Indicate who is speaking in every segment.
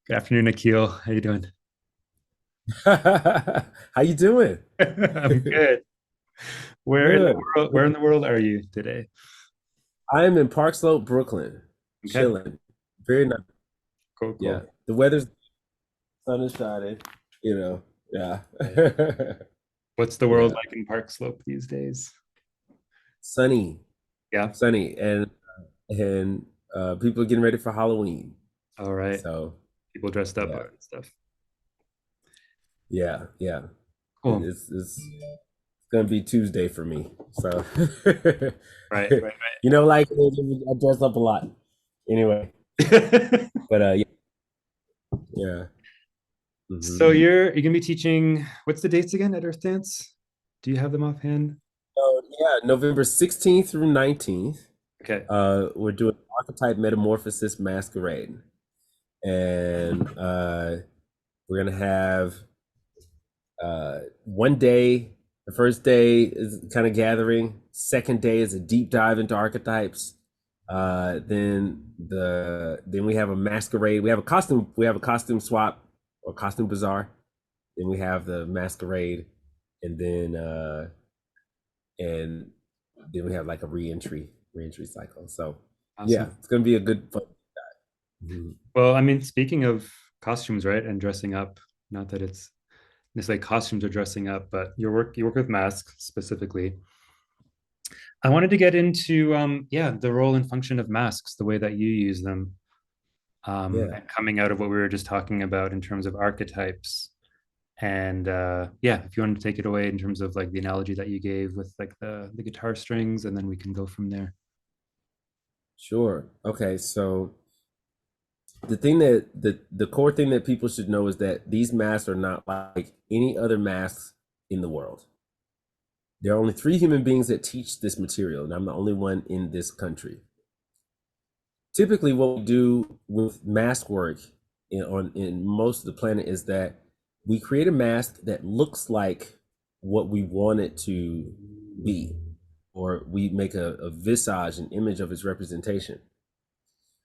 Speaker 1: Good afternoon, Akil. How you doing?
Speaker 2: How you doing?
Speaker 1: I'm good. Where in the
Speaker 2: Good.
Speaker 1: world, where in the world are you today?
Speaker 2: I am in Park Slope, Brooklyn,
Speaker 1: Okay,
Speaker 2: chilling. Very nice.
Speaker 1: cool,
Speaker 2: Yeah.
Speaker 1: cool.
Speaker 2: The weather's sun is shining, you know. Yeah.
Speaker 1: What's the world
Speaker 2: Yeah.
Speaker 1: like in Park Slope these days?
Speaker 2: Sunny,
Speaker 1: Yeah.
Speaker 2: sunny, and people are getting ready for Halloween.
Speaker 1: All right.
Speaker 2: So
Speaker 1: People dressed up
Speaker 2: yeah,
Speaker 1: and stuff.
Speaker 2: yeah, yeah.
Speaker 1: Cool.
Speaker 2: It's gonna be Tuesday for me. So
Speaker 1: Right, right,
Speaker 2: like I dress up a lot. Anyway,
Speaker 1: right.
Speaker 2: but yeah, yeah.
Speaker 1: So
Speaker 2: Mhm.
Speaker 1: you're gonna be teaching, what's the dates again at Earthdance? Do you have them offhand?
Speaker 2: So yeah, November 16th through 19th,
Speaker 1: Okay.
Speaker 2: we're doing Archetype Metamorphosis Masquerade. And we're gonna have one day, the first day is kind of gathering, second day is a deep dive into archetypes. Then we have a masquerade, we have a costume swap or costume bazaar. Then we have the masquerade, and and then we have like a reentry cycle. So yeah,
Speaker 1: Awesome.
Speaker 2: it's gonna be a good fun. Mhm.
Speaker 1: Well, I mean, speaking of costumes, right, and dressing up, not that it's like costumes are dressing up, but you work with masks specifically. I wanted to get into yeah, the role and function of masks, the way that you use them,
Speaker 2: Yeah,
Speaker 1: and coming out of what we were just talking about in terms of archetypes. And yeah, if you want to take it away in terms of like the analogy that you gave with like the guitar strings, and then we can go from there.
Speaker 2: sure. Okay, so the core thing that people should know is that these masks are not like any other masks in the world. There are only three human beings that teach this material, and I'm the only one in this country. Typically, what we do with mask work in most of the planet is that we create a mask that looks like what we want it to be, or we make a visage, an image of its representation.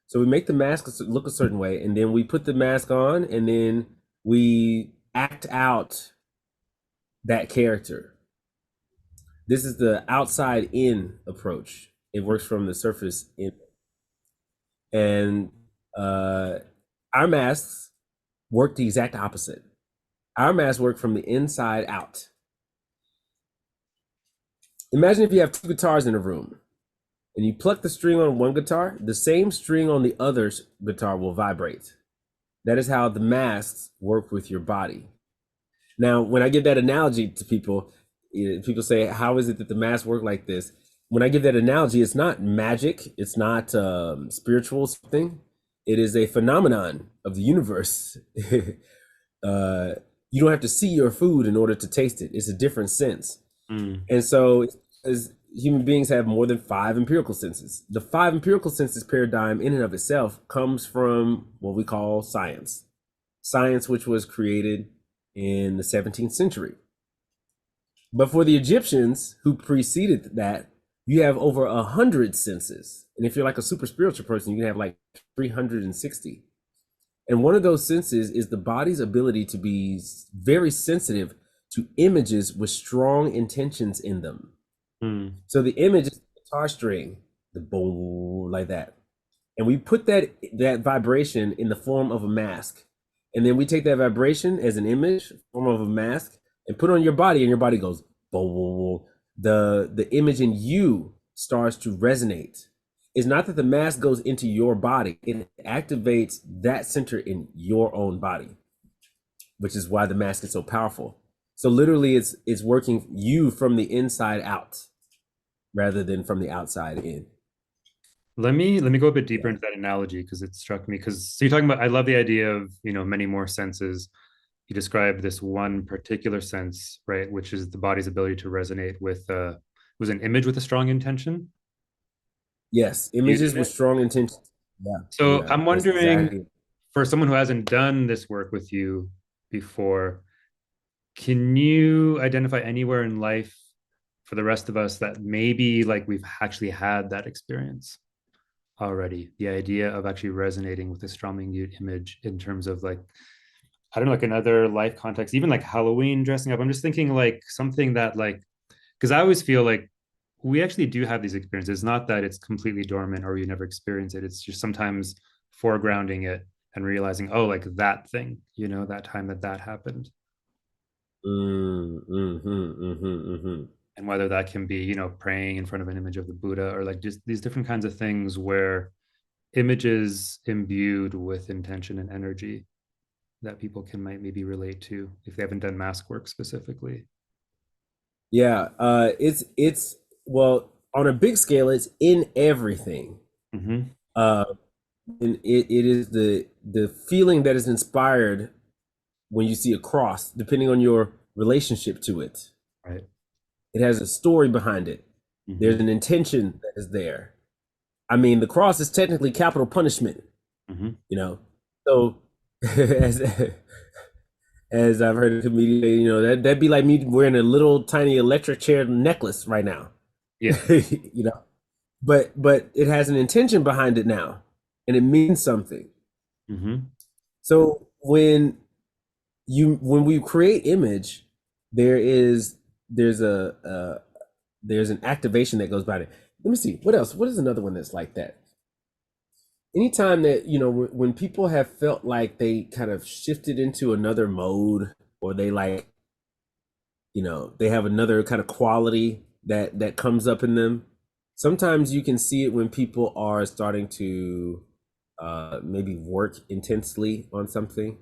Speaker 2: So we make the mask look a certain way, and then we put the mask on, and then we act out that character. This is the outside in approach. It works from the surface in, and uh, our masks work the exact opposite. Our masks work from the inside out. Imagine if you have two guitars in a room, and you pluck the string on one guitar, the same string on the other's guitar will vibrate. That is how the masks work with your body. Now, when I give that analogy to people, people say, "How is it that the masks work like this?" When I give that analogy, it's not magic. It's not spiritual something. It is a phenomenon of the universe. uh, you don't have to see your food in order to taste it. It's a different sense.
Speaker 1: Mm.
Speaker 2: And so, as human beings have more than five empirical senses, the five empirical senses paradigm in and of itself comes from what we call science. Science, which was created in the 17th century. But for the Egyptians who preceded that, you have over 100 senses. And if you're like a super spiritual person, you can have like 360. And one of those senses is the body's ability to be very sensitive to images with strong intentions in them.
Speaker 1: Mm.
Speaker 2: So the image is the guitar string, the boom, like that. And we put that vibration in the form of a mask. And then we take that vibration as an image, form of a mask, and put it on your body, and your body goes boom. The image in you starts to resonate. It's not that the mask goes into your body, it activates that center in your own body, which is why the mask is so powerful. So literally it's working you from the inside out rather than from the outside in.
Speaker 1: Let me go a bit deeper
Speaker 2: Yeah.
Speaker 1: into that analogy because it struck me. Because so you're talking about, I love the idea of many more senses. You described this one particular sense, right, which is the body's ability to resonate with was an image with a strong intention.
Speaker 2: Yes,
Speaker 1: Using
Speaker 2: images with
Speaker 1: it.
Speaker 2: strong intention. Yeah,
Speaker 1: So
Speaker 2: yeah,
Speaker 1: I'm
Speaker 2: that's
Speaker 1: wondering,
Speaker 2: exactly.
Speaker 1: for someone who hasn't done this work with you before, can you identify anywhere in life for the rest of us that maybe like we've actually had that experience? already. The idea of actually resonating with the strong image in terms of like, I don't know, like another life context, even like Halloween dressing up. I'm just thinking like something that like, because I always feel like we actually do have these experiences. It's not that it's completely dormant or you never experience it. It's just sometimes foregrounding it and realizing, oh, like that thing, that time that happened. And whether that can be, praying in front of an image of the Buddha or like just these different kinds of things where images imbued with intention and energy that people can might maybe relate to if they haven't done mask work specifically.
Speaker 2: Yeah, it's well, on a big scale, it's in everything.
Speaker 1: Mm-hmm.
Speaker 2: Uh, and it is the feeling that is inspired when you see a cross, depending on your relationship to it.
Speaker 1: Right.
Speaker 2: It has a story behind it.
Speaker 1: Mm-hmm.
Speaker 2: There's an intention that is there. I mean, the cross is technically capital punishment,
Speaker 1: Mm-hmm.
Speaker 2: you know. So as as I've heard a comedian say, that'd be like me wearing a little tiny electric chair necklace right now.
Speaker 1: Yeah.
Speaker 2: you know. But it has an intention behind it now, and it means something.
Speaker 1: Mm-hmm.
Speaker 2: So when we create image, there's there's an activation that goes by it. Let me see what else. What is another one that's like that? Anytime that when people have felt like they kind of shifted into another mode, or they like they have another kind of quality that comes up in them. Sometimes you can see it when people are starting to maybe work intensely on something,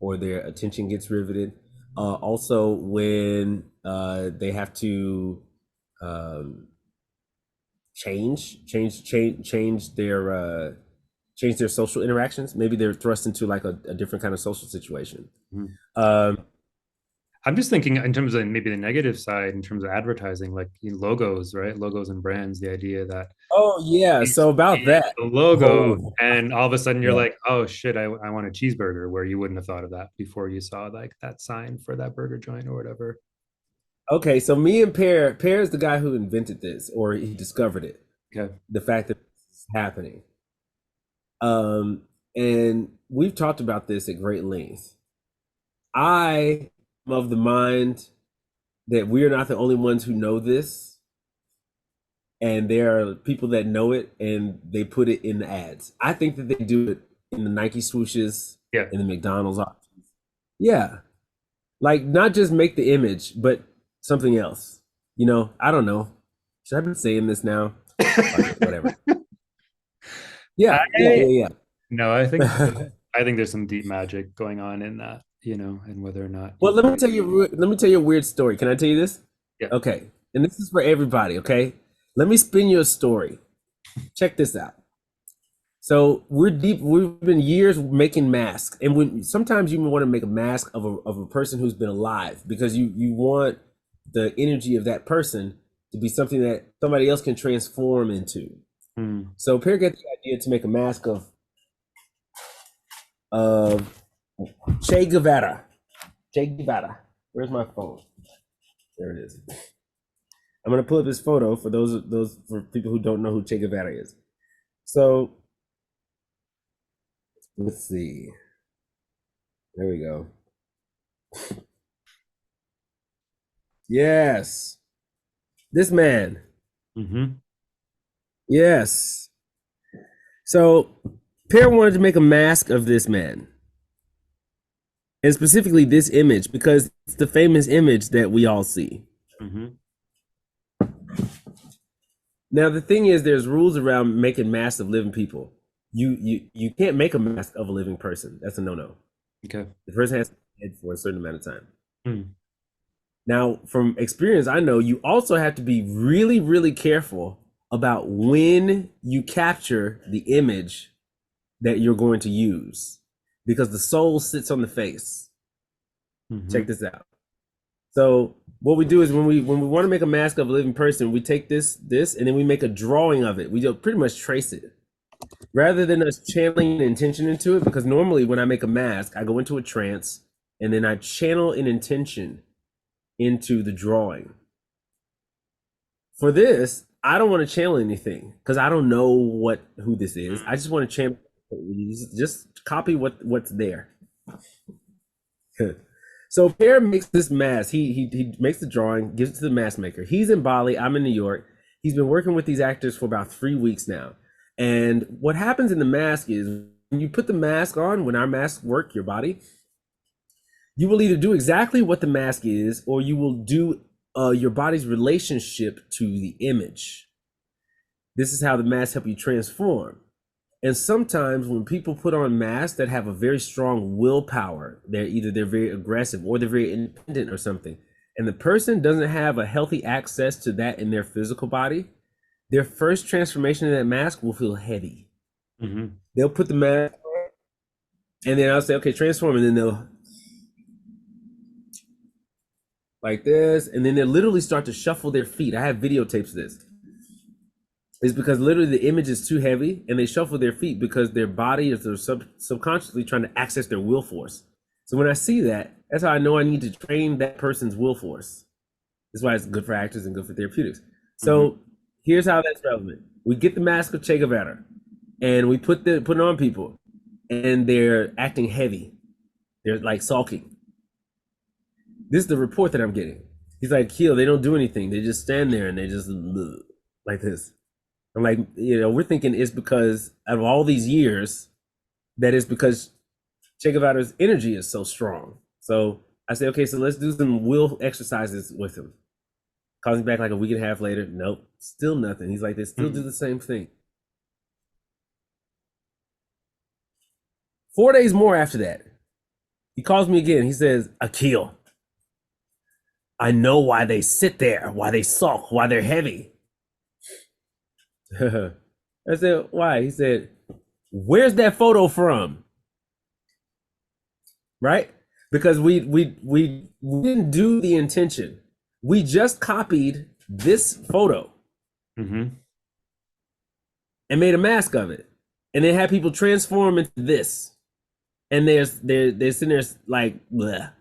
Speaker 2: or their attention gets riveted. Also, when they have to um, change their social interactions. Maybe they're thrust into like a different kind of social situation.
Speaker 1: Mm-hmm.
Speaker 2: Um,
Speaker 1: I'm just thinking in terms of maybe the negative side, in terms of advertising, like logos, right? Logos and brands, the idea that
Speaker 2: oh yeah,
Speaker 1: you
Speaker 2: so about
Speaker 1: see
Speaker 2: that.
Speaker 1: the logo
Speaker 2: Oh
Speaker 1: and all of a sudden you're
Speaker 2: yeah.
Speaker 1: like, oh shit, I want a cheeseburger, where you wouldn't have thought of that before you saw like that sign for that burger joint or whatever.
Speaker 2: Okay, so me and Pear is the guy who invented this, or he discovered it.
Speaker 1: Okay.
Speaker 2: The fact that this is happening. Um, and we've talked about this at great length. I am of the mind that we are not the only ones who know this, and there are people that know it and they put it in the ads. I think that they do it in the Nike swooshes,
Speaker 1: Yeah.
Speaker 2: in the McDonald's options. Yeah, like not just make the image, but something else. I don't know. Should I be saying this now? Fuck it, whatever. Yeah, yeah,
Speaker 1: I
Speaker 2: yeah,
Speaker 1: no,
Speaker 2: yeah.
Speaker 1: I think there's some deep magic going on in that, and whether or not
Speaker 2: Well,
Speaker 1: you
Speaker 2: let me tell you. Let me tell you a weird story. Can I tell you this?
Speaker 1: yeah.
Speaker 2: Okay, and this is for everybody. Okay, let me spin you a story. Check this out. So we're deep. We've been years making masks, and when sometimes you want to make a mask of a person who's been alive, because you want the energy of that person to be something that somebody else can transform into.
Speaker 1: Hmm.
Speaker 2: So Pear got the idea to make a mask of Che Guevara. Che Guevara. Where's my phone? There it is. I'm gonna pull up his photo for those for people who don't know who Che Guevara is. So let's see. There we go. Yes, this man.
Speaker 1: Mm-hmm.
Speaker 2: Yes. So Pear wanted to make a mask of this man, and specifically this image, because it's the famous image that we all see.
Speaker 1: Mm-hmm.
Speaker 2: Now the thing is, there's rules around making masks of living people. You can't make a mask of a living person. That's a no-no.
Speaker 1: Okay.
Speaker 2: The person has to be dead for a certain amount of time.
Speaker 1: Hmm.
Speaker 2: Now, from experience, I know you also have to be really, really careful about when you capture the image that you're going to use, because the soul sits on the face.
Speaker 1: Mm-hmm.
Speaker 2: Check this out. So what we do is when we want to make a mask of a living person, we take this and then we make a drawing of it. We just pretty much trace it, rather than us channeling an intention into it. Because normally when I make a mask, I go into a trance and then I channel an intention into the drawing. For this, I don't want to channel anything because I don't know who this is. I just want to channel. Just copy what's there. So Pear makes this mask. He makes the drawing, gives it to the mask maker. He's in Bali. I'm in New York. He's been working with these actors for about 3 weeks now. And what happens in the mask is when you put the mask on, when our masks work your body, you will either do exactly what the mask is, or you will do your body's relationship to the image. This is how the masks help you transform. And sometimes when people put on masks that have a very strong willpower, they're very aggressive or they're very independent or something, and the person doesn't have a healthy access to that in their physical body, their first transformation in that mask will feel heavy.
Speaker 1: Mm-hmm.
Speaker 2: They'll put the mask on, and then I'll say, okay, transform, and then they'll like this, and then they'll literally start to shuffle their feet. I have videotapes of this. Is because literally the image is too heavy and they shuffle their feet because their body is subconsciously trying to access their will force. So when I see that, that's how I know I need to train that person's will force. That's why it's good for actors and good for therapeutics. So here's how that's relevant. We get the mask of Che Guevara and we put it on people and they're acting heavy. They're like sulking. This is the report that I'm getting. He's like, Keel, they don't do anything. They just stand there and they just like this. I'm like, we're thinking it's because of all these years, that is because Che Guevara's energy is so strong. So I say, okay, so let's do some will exercises with him. Calls me back like a week and a half later. Nope, still nothing. He's like, they still do the same thing. 4 days more after that, he calls me again. He says, Akil, I know why they sit there, why they sulk, why they're heavy. I said, why? He said, where's that photo from? Right? Because we didn't do the intention. We just copied this photo and made a mask of it. And then had people transform into this. And they're sitting there like bleh,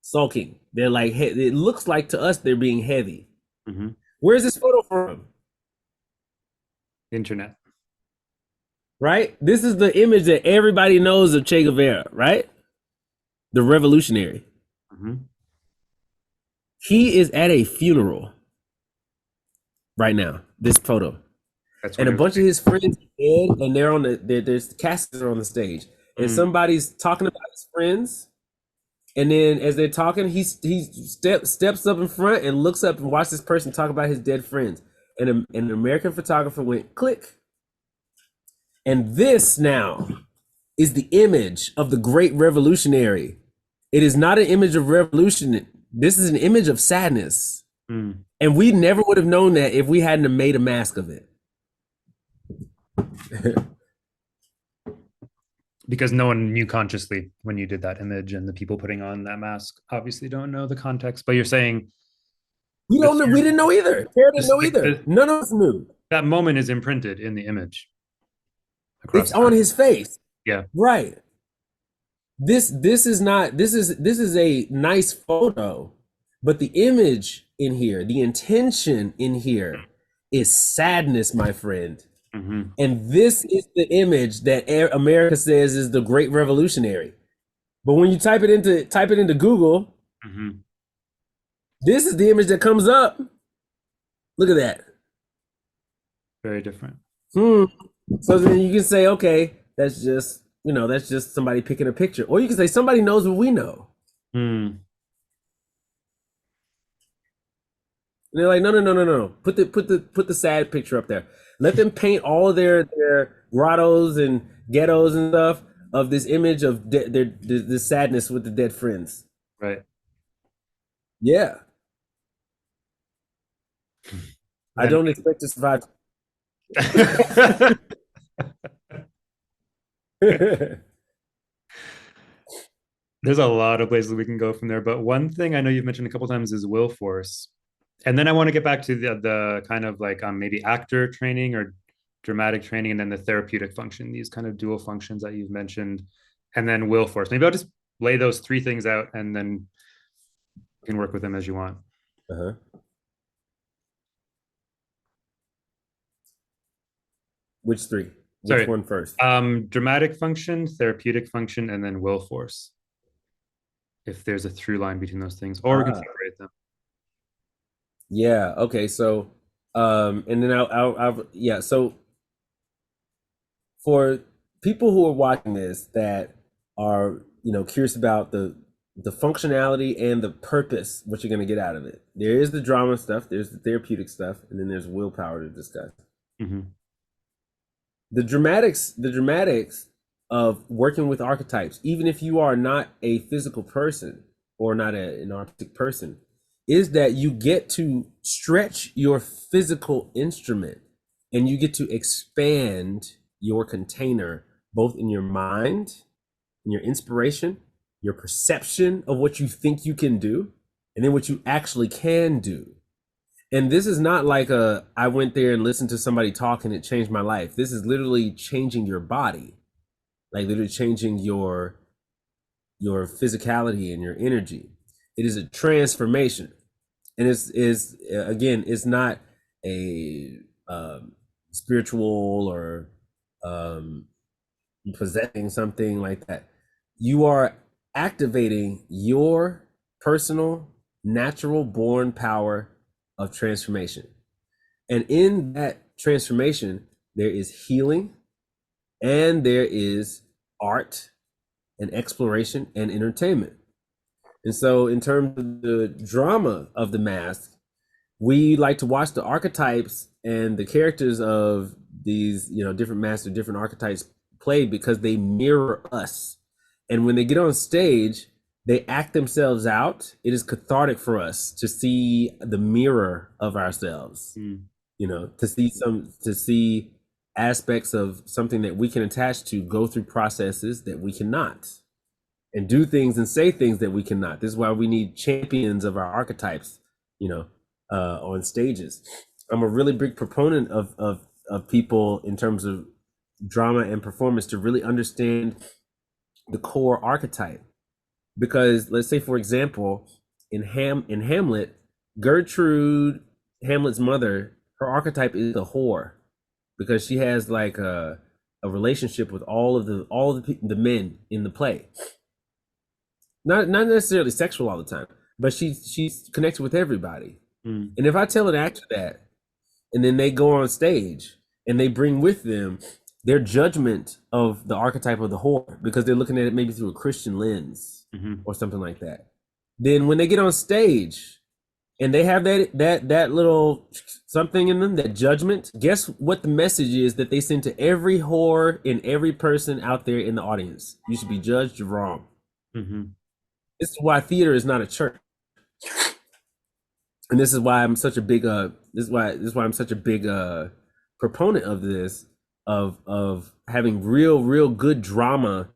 Speaker 2: sulking. They're like, it looks like to us they're being heavy. Where's this photo from?
Speaker 1: Internet.
Speaker 2: Right? This is the image that everybody knows of Che Guevara, right? The revolutionary. He is at a funeral right now, this photo. And a bunch of his friends are dead, and they're on there's caskets are on the stage. And somebody's talking about his friends. And then as they're talking, he steps up in front and looks up and watches this person talk about his dead friends. And an American photographer went click. And this now is the image of the great revolutionary. It is not an image of revolution. This is an image of sadness. And we never would have known that if we hadn't have made a mask of it.
Speaker 1: Because no one knew consciously when you did that image, and the people putting on that mask obviously don't know the context. But you're saying
Speaker 2: we don't know. We didn't know either. Tara didn't know either. None of us knew.
Speaker 1: That moment is imprinted in the image.
Speaker 2: It's on his face.
Speaker 1: Yeah.
Speaker 2: Right. This is a nice photo, but the image in here, the intention in here is sadness, my friend. And this is the image that America says is the great revolutionary. But when you type it into Google, this is the image that comes up. Look at that.
Speaker 1: Very different.
Speaker 2: So then you can say, okay, that's just somebody picking a picture. Or you can say somebody knows what we know. And they're like, no. Put the sad picture up there. Let them paint all of their grottos and ghettos and stuff of this image of the sadness with the dead friends.
Speaker 1: Right.
Speaker 2: Yeah. I don't expect to survive.
Speaker 1: There's a lot of places we can go from there, but one thing I know you've mentioned a couple times is will force. And then I want to get back to the kind of like maybe actor training or dramatic training, and then the therapeutic function, these kind of dual functions that you've mentioned, and then will force. Maybe I'll just lay those three things out, and then you can work with them as you want.
Speaker 2: Which three? Which
Speaker 1: Sorry.
Speaker 2: one first?
Speaker 1: Dramatic function, therapeutic function, and then will force. If there's a through line between those things, or we can
Speaker 2: Ah,
Speaker 1: separate them.
Speaker 2: yeah. Okay. So, and then yeah. So for people who are watching this that are, curious about the functionality and the purpose, what you're going to get out of it, there is the drama stuff, there's the therapeutic stuff, and then there's willpower to discuss.
Speaker 1: Mm-hmm.
Speaker 2: The dramatics of working with archetypes, even if you are not a physical person or not an artistic person, is that you get to stretch your physical instrument and you get to expand your container, both in your mind, in your inspiration, your perception of what you think you can do, and then what you actually can do. And this is not like I went there and listened to somebody talk and it changed my life. This is literally changing your body, like literally changing your physicality and your energy. It is a transformation. And is again, it's not a spiritual or um, possessing something like that. You are activating your personal, natural born power of transformation. And in that transformation, there is healing and there is art and exploration and entertainment. And so, in terms of the drama of the mask, we like to watch the archetypes and the characters of these, different masks or different archetypes play because they mirror us. And when they get on stage, they act themselves out. It is cathartic for us to see the mirror of ourselves,
Speaker 1: Mm.
Speaker 2: to see aspects of something that we can attach to, go through processes that we cannot, and do things and say things that we cannot. This is why we need champions of our archetypes, on stages. I'm a really big proponent of people in terms of drama and performance to really understand the core archetype. Because let's say, for example, in Hamlet, Gertrude, Hamlet's mother, her archetype is the whore because she has like a relationship with all of the men in the play. Not necessarily sexual all the time, but she's connected with everybody.
Speaker 1: Mm.
Speaker 2: And if I tell an actor that, and then they go on stage and they bring with them their judgment of the archetype of the whore because they're looking at it maybe through a Christian lens
Speaker 1: Mm-hmm.
Speaker 2: or something like that, then when they get on stage and they have that little something in them, that judgment, guess what the message is that they send to every whore and every person out there in the audience? You should be judged wrong.
Speaker 1: Mm-hmm.
Speaker 2: This is why theater is not a church. And this is why I'm such a big I'm such a big proponent of this, of having real good drama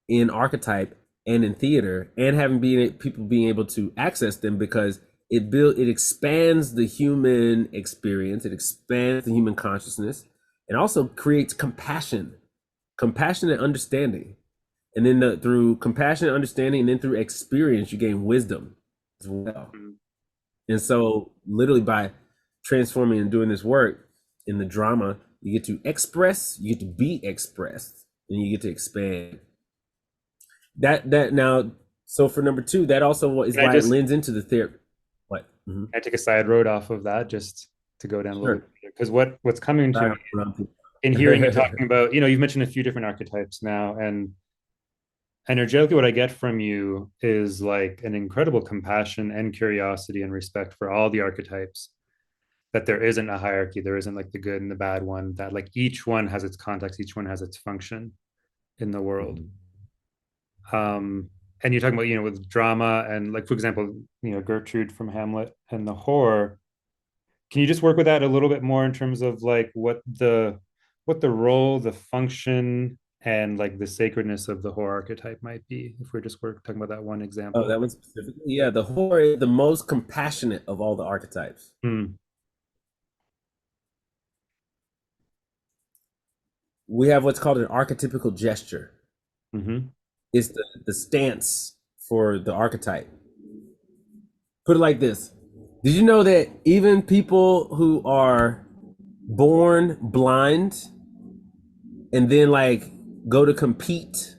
Speaker 2: in archetype and in theater, and having people being able to access them, because it expands the human experience, it expands the human consciousness, and also creates compassion and understanding. And then through compassion and understanding, and then through experience, you gain wisdom as well.
Speaker 1: Mm-hmm.
Speaker 2: And so, literally, by transforming and doing this work in the drama, you get to express, you get to be expressed, and you get to expand. That now, so for number two, that also is
Speaker 1: Can I
Speaker 2: why it
Speaker 1: just
Speaker 2: lends into the therapy. What? Mm-hmm.
Speaker 1: I take a side road off of that just to go down a little
Speaker 2: Sure.
Speaker 1: bit because what's coming to me in hearing you talking about, you've mentioned a few different archetypes now, and energetically what I get from you is like an incredible compassion and curiosity and respect for all the archetypes, that there isn't a hierarchy, there isn't like the good and the bad one, that like each one has its context, each one has its function in the world. um and you're talking about, with drama and, like, for example, Gertrude from Hamlet and the horror. Can you just work with that a little bit more in terms of like what the role, the function, and like the sacredness of the horror archetype might be, if we're just talking about that one
Speaker 2: Oh,
Speaker 1: example?
Speaker 2: that one specifically? Yeah, the horror is the most compassionate of all the archetypes.
Speaker 1: Hmm.
Speaker 2: We have what's called an archetypical gesture.
Speaker 1: Mm-hmm.
Speaker 2: It's the stance for the archetype. Put it like this. Did you know that even people who are born blind and then like go to compete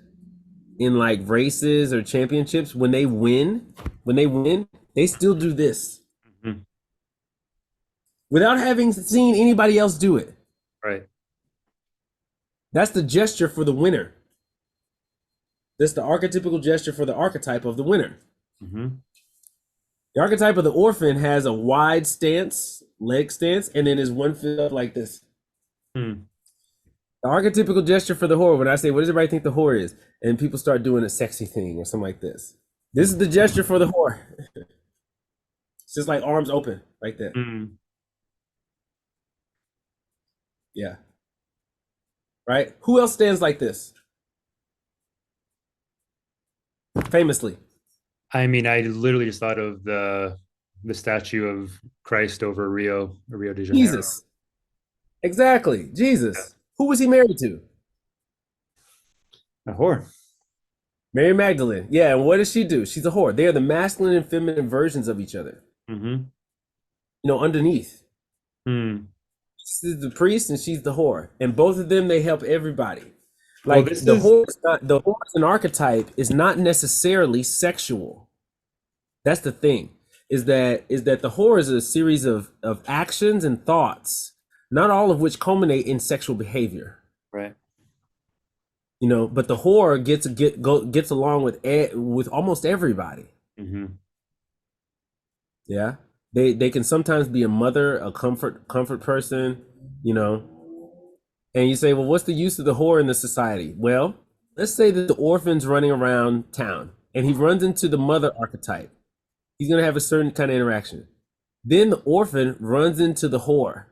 Speaker 2: in like races or championships, when they win, they still do this
Speaker 1: Mhm.
Speaker 2: without having seen anybody else do it.
Speaker 1: Right.
Speaker 2: That's the gesture for the winner. That's the archetypical gesture for the archetype of the winner.
Speaker 1: Hmm.
Speaker 2: The archetype of the orphan has a wide stance, leg stance, and then is one foot up like this.
Speaker 1: Hmm.
Speaker 2: The archetypical gesture for the whore, when I say, what does everybody think the whore is? And people start doing a sexy thing or something like this. This is the gesture for the whore. It's just like arms open, like that.
Speaker 1: Hmm.
Speaker 2: Yeah. Right? Who else stands like this? Famously.
Speaker 1: I mean, I literally just thought of the statue of Christ over Rio de Janeiro.
Speaker 2: Jesus. Exactly.
Speaker 1: Yeah.
Speaker 2: Jesus. Who was he married to?
Speaker 1: A whore.
Speaker 2: Mary Magdalene. Yeah, and what does she do? She's a whore. They are the masculine and feminine versions of each other.
Speaker 1: Hmm.
Speaker 2: Underneath.
Speaker 1: Hmm.
Speaker 2: She's the priest and she's the whore. And both of them, they help everybody.
Speaker 1: Well,
Speaker 2: Like
Speaker 1: this is
Speaker 2: the whore as an archetype is not necessarily sexual. That's the thing. Is that the whore is a series of actions and thoughts, not all of which culminate in sexual behavior.
Speaker 1: right.
Speaker 2: But the whore gets along with almost everybody.
Speaker 1: Hmm.
Speaker 2: Yeah. They can sometimes be a mother, a comfort person, you know. And you say, well, what's the use of the whore in the society? Well, let's say that the orphan's running around town and he runs into the mother archetype. He's gonna have a certain kind of interaction. Then the orphan runs into the whore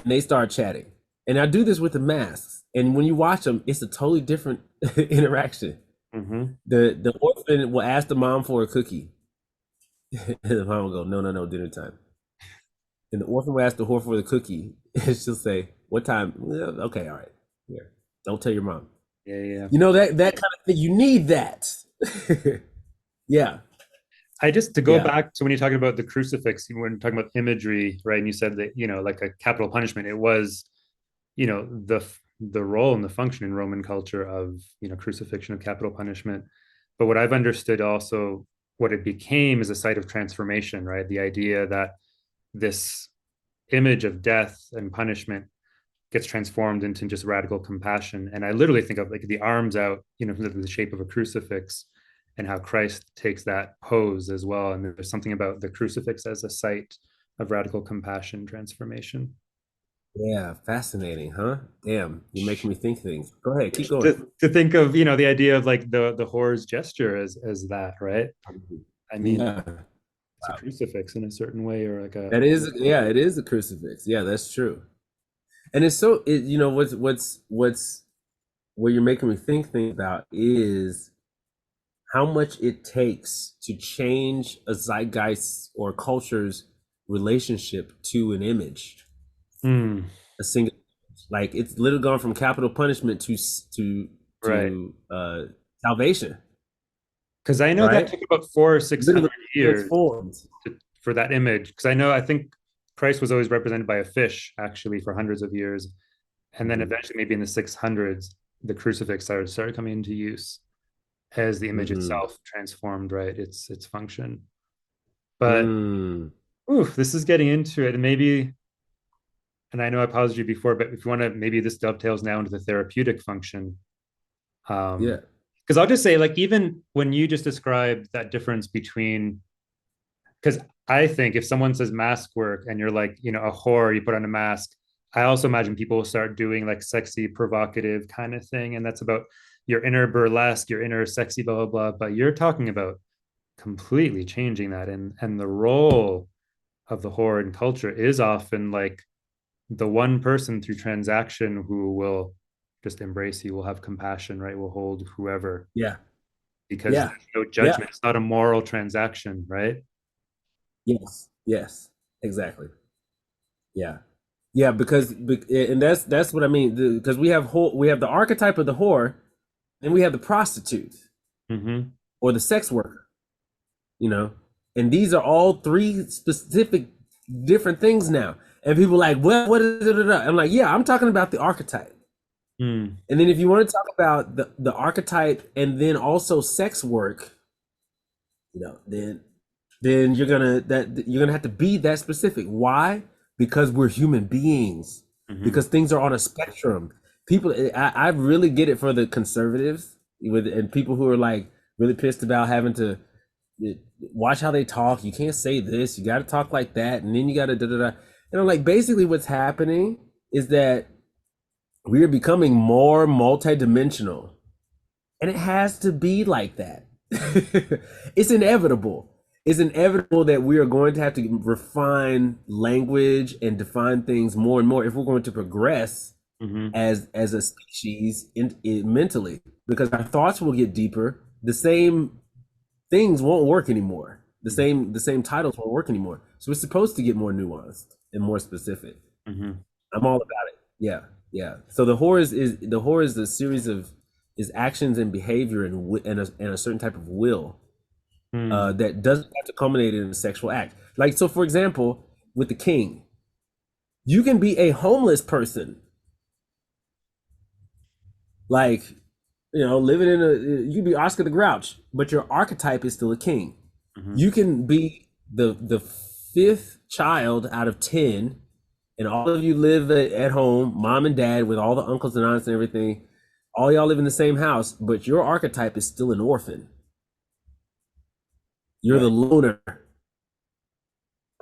Speaker 2: and they start chatting. And I do this with the masks. And when you watch them, it's a totally different interaction.
Speaker 1: Hmm.
Speaker 2: The orphan will ask the mom for a cookie. And the mom will go, no, no, no, dinner time. And the orphan will ask the whore for the cookie. And she'll say, what time? "Yeah, okay, all right. Here. Don't tell your mom.
Speaker 1: Yeah, yeah.
Speaker 2: That kind of thing. You need that. Yeah.
Speaker 1: I just to go
Speaker 2: Yeah.
Speaker 1: back to when you're talking about the crucifix, when you're talking about imagery, right? And you said that, like a capital punishment, it was, the role and the function in Roman culture of, crucifixion of capital punishment. But what I've understood also, what it became is a site of transformation, right? The idea that this image of death and punishment gets transformed into just radical compassion. And I literally think of like the arms out, the shape of a crucifix, and how Christ takes that pose as well. And there's something about the crucifix as a site of radical compassion transformation.
Speaker 2: Yeah. Fascinating, huh? Damn. You're making me think things. Go ahead. Keep going.
Speaker 1: To think of, the idea of like the whore's gesture as that, right? I mean,
Speaker 2: Yeah.
Speaker 1: it's a crucifix in a certain way, or like a.
Speaker 2: That is, yeah, it is a crucifix. Yeah, that's true. And it's so, what's what you're making me think about is how much it takes to change a zeitgeist or culture's relationship to an image,
Speaker 1: Hmm.
Speaker 2: a single, like it's literally gone from capital punishment to
Speaker 1: Right.
Speaker 2: salvation,
Speaker 1: Because I know that
Speaker 2: right?
Speaker 1: took about 400 or 600
Speaker 2: Literally
Speaker 1: years
Speaker 2: transformed.
Speaker 1: for that image. Because I think Christ was always represented by a fish, actually, for hundreds of years. And then
Speaker 2: Hmm.
Speaker 1: eventually, maybe in the 600s, the crucifix started coming into use as the image
Speaker 2: Hmm.
Speaker 1: itself transformed, right? Its function. But
Speaker 2: Mm.
Speaker 1: oof, this is getting into it. And maybe, and I know I paused you before, but if you want to, maybe this dovetails now into the therapeutic function.
Speaker 2: Yeah.
Speaker 1: Because I'll just say, like, even when you just described that difference between, because I think if someone says mask work and you're like, a whore, you put on a mask, I also imagine people will start doing like sexy, provocative kind of thing. And that's about your inner burlesque, your inner sexy, blah, blah, blah. But you're talking about completely changing that. And the role of the whore in culture is often like the one person through transaction who will just embrace you, will have compassion, right? Will hold whoever,
Speaker 2: Yeah.
Speaker 1: because
Speaker 2: Yeah.
Speaker 1: there's no
Speaker 2: Yeah.
Speaker 1: judgment. It's not a moral transaction, right?
Speaker 2: Yes. Yes. Exactly. Yeah. Yeah, and that's what I mean, because we have the archetype of the whore, and we have the prostitute
Speaker 1: Mm-hmm.
Speaker 2: or the sex worker, you know, and these are all three specific different things now. And people are like, well, what is it? I'm like, yeah, I'm talking about the archetype.
Speaker 1: Mm.
Speaker 2: And then if you want to talk about the archetype and then also sex work, then you're gonna have to be that specific. Why? Because we're human beings.
Speaker 1: Mm-hmm.
Speaker 2: Because things are on a spectrum. People, I really get it for the conservatives with and people who are like really pissed about having to watch how they talk. You can't say this. You got to talk like that, and then you got to da da da. And I'm like, basically, what's happening is that we are becoming more multidimensional, and it has to be like that. It's inevitable. It's inevitable that we are going to have to refine language and define things more and more if we're going to progress
Speaker 1: Mm-hmm.
Speaker 2: as a species mentally, because our thoughts will get deeper. The same things won't work anymore. The same titles won't work anymore. So it's supposed to get more nuanced and more specific.
Speaker 1: Mm-hmm.
Speaker 2: I'm all about it. Yeah, yeah. So the horror is a series of is actions and behavior and a certain type of will
Speaker 1: Mm.
Speaker 2: that doesn't have to culminate in a sexual act. Like so, for example, with the king, you can be a homeless person, like living in a you can be Oscar the Grouch, but your archetype is still a king.
Speaker 1: Mm-hmm.
Speaker 2: You can be the fifth child out of 10, and all of you live at home, mom and dad, with all the uncles and aunts and everything. All y'all live in the same house, but your archetype is still an orphan. You're
Speaker 1: Right.
Speaker 2: the loner.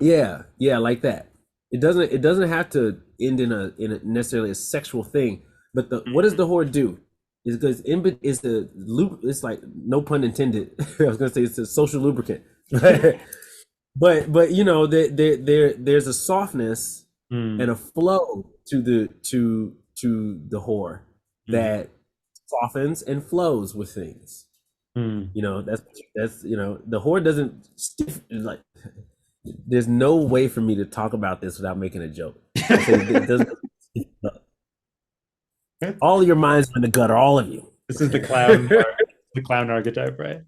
Speaker 2: Yeah, yeah, like that. It doesn't have to end in a necessarily a sexual thing. But the what does
Speaker 1: Mm-hmm.
Speaker 2: the horde do? Is because is the loop. It's like no pun intended. I was gonna say it's a social lubricant, but there's a softness and
Speaker 1: Mm.
Speaker 2: a flow to the whore
Speaker 1: Mm.
Speaker 2: that softens and flows with things.
Speaker 1: Mm.
Speaker 2: That's the whore doesn't stiff like. There's no way for me to talk about this without making a joke. I say it doesn't. All of your minds are in the gutter, all of you.
Speaker 1: This is the clown archetype, right?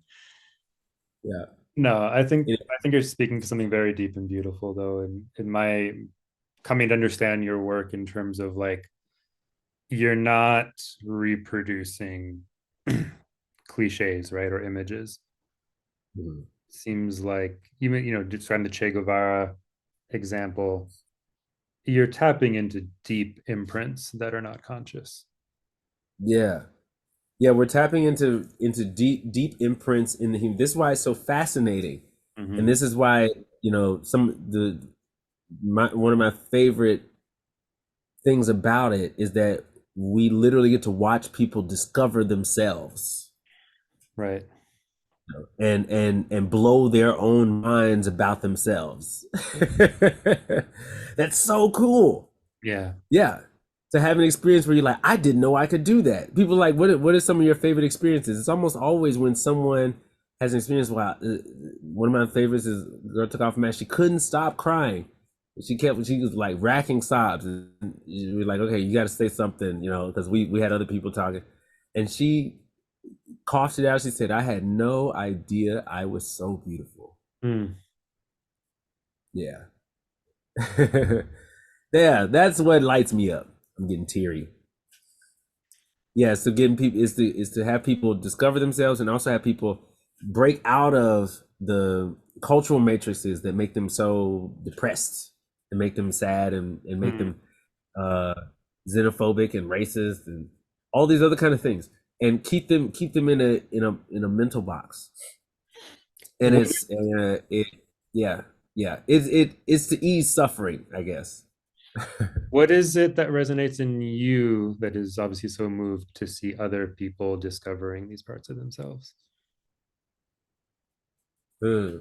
Speaker 2: Yeah.
Speaker 1: No,
Speaker 2: It-
Speaker 1: I think you're speaking to something very deep and beautiful, though, and in my coming to understand your work in terms of like you're not reproducing cliches, right, or images.
Speaker 2: Mhm.
Speaker 1: Seems like describing the Che Guevara example, you're tapping into deep imprints that are not conscious.
Speaker 2: Yeah. Yeah, we're tapping into deep imprints in the human. This is why it's so fascinating. And
Speaker 1: Mm-hmm.
Speaker 2: this is why, one of my favorite things about it is that we literally get to watch people discover themselves
Speaker 1: Right.
Speaker 2: and blow their own minds about themselves. That's so cool.
Speaker 1: Yeah.
Speaker 2: Yeah. To have an experience where you're like, I didn't know I could do that. People are like, what are some of your favorite experiences? It's almost always when someone has an experience. Wow, one of my favorites is a girl took off a mask. She couldn't stop crying. She was like racking sobs. And we were like, okay, you got to say something, because we had other people talking. And she coughed it out. She said, I had no idea I was so beautiful.
Speaker 1: Mm.
Speaker 2: Yeah. Yeah, that's what lights me up. I'm getting teary. Yeah, so getting people is to have people discover themselves and also have people break out of the cultural matrices that make them so depressed and make them sad and make
Speaker 1: Mm.
Speaker 2: them uh xenophobic and racist and all these other kind of things and keep them in a mental box. And
Speaker 1: What
Speaker 2: it yeah, yeah, it's to ease suffering, I guess.
Speaker 1: what is it that resonates in you that is obviously so moved to see other people discovering these parts of themselves?
Speaker 2: Hmm.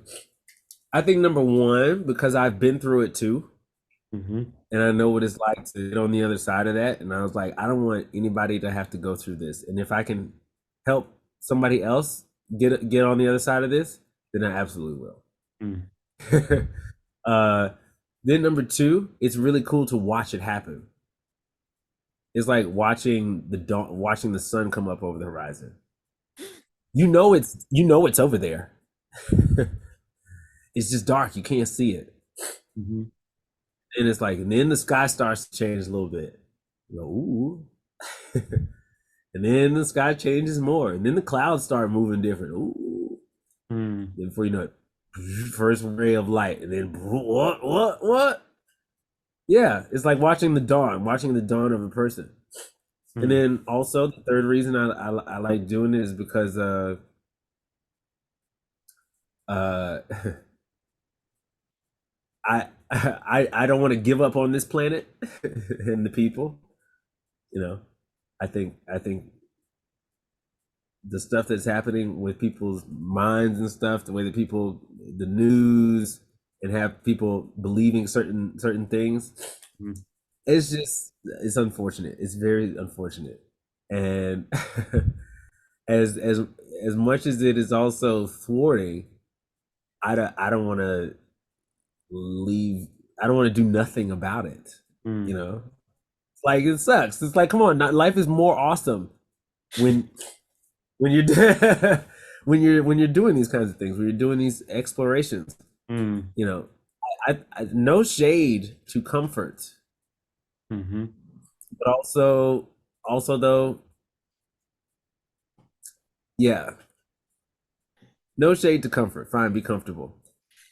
Speaker 2: I think number one, because I've been through it too,
Speaker 1: Mm-hmm.
Speaker 2: and I know what it's like to get on the other side of that. And I was like, I don't want anybody to have to go through this. And if I can help somebody else get on the other side of this, then I absolutely will.
Speaker 1: Mm.
Speaker 2: uh, then number two, it's really cool to watch it happen. It's like watching the sun come up over the horizon. It's over there. It's just dark. You can't see it.
Speaker 1: Mm-hmm.
Speaker 2: And it's like, and then the sky starts to change a little bit. You go, ooh. And then the sky changes more, and then the clouds start moving different. Ooh.
Speaker 1: Mm.
Speaker 2: Then before you know it, first ray of light, and then what? Yeah, it's like watching the dawn of a person. And
Speaker 1: Mm.
Speaker 2: then also the third reason I like doing it is because uh I don't want to give up on this planet and the people. You know, I think the stuff that's happening with people's minds and stuff, the way that people, the news, and have people believing certain things,
Speaker 1: Mm.
Speaker 2: it's unfortunate. It's very unfortunate, and as as as much as it is also thwarting, I don't want to leave. I don't want to do nothing about it. You
Speaker 1: Mm.
Speaker 2: know, it's like it sucks. It's like, come on, life is more awesome when you're when you're doing these kinds of things, when you're doing these explorations.
Speaker 1: Mm.
Speaker 2: You know, I no shade to comfort,
Speaker 1: Mm-hmm.
Speaker 2: but also though, yeah, no shade to comfort. Fine, be comfortable,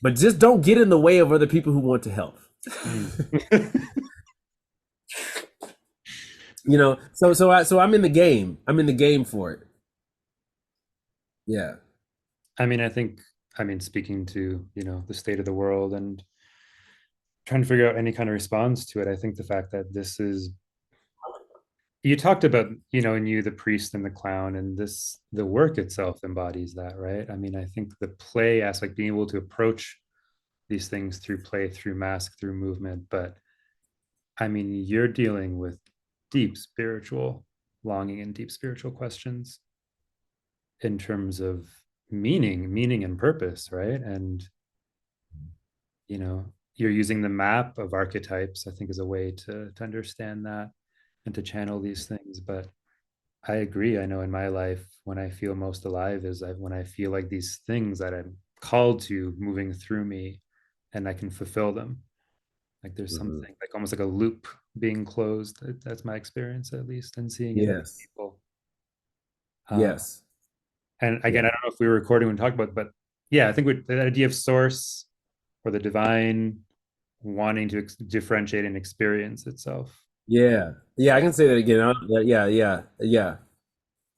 Speaker 2: but just don't get in the way of other people who want to help.
Speaker 1: Mm.
Speaker 2: You know, so I'm in the game. I'm in the game for it. Yeah.
Speaker 1: I mean, speaking to, the state of the world and trying to figure out any kind of response to it, I think the fact that this is, you talked about, in you, the priest and the clown, and the work itself embodies that, right? I mean, I think the play aspect, being able to approach these things through play, through mask, through movement. But I mean, you're dealing with deep spiritual longing and deep spiritual questions in terms of meaning and purpose, right? And you're using the map of archetypes, I think, as a way to understand that and to channel these things. But I agree. I know in my life, when I feel most alive is when I feel like these things that I'm called to moving through me, and I can fulfill them. Like there's
Speaker 2: Hmm.
Speaker 1: something like almost like a loop being closed. That's my experience, at least, and seeing in other
Speaker 2: Yes.
Speaker 1: people. Uh,
Speaker 2: Yes.
Speaker 1: and again,
Speaker 2: Yeah.
Speaker 1: I don't know if we were recording when we talked about, but yeah, I think the idea of source or the divine wanting to differentiate and experience itself.
Speaker 2: Yeah. Yeah. I can say that again. Yeah. Yeah. Yeah.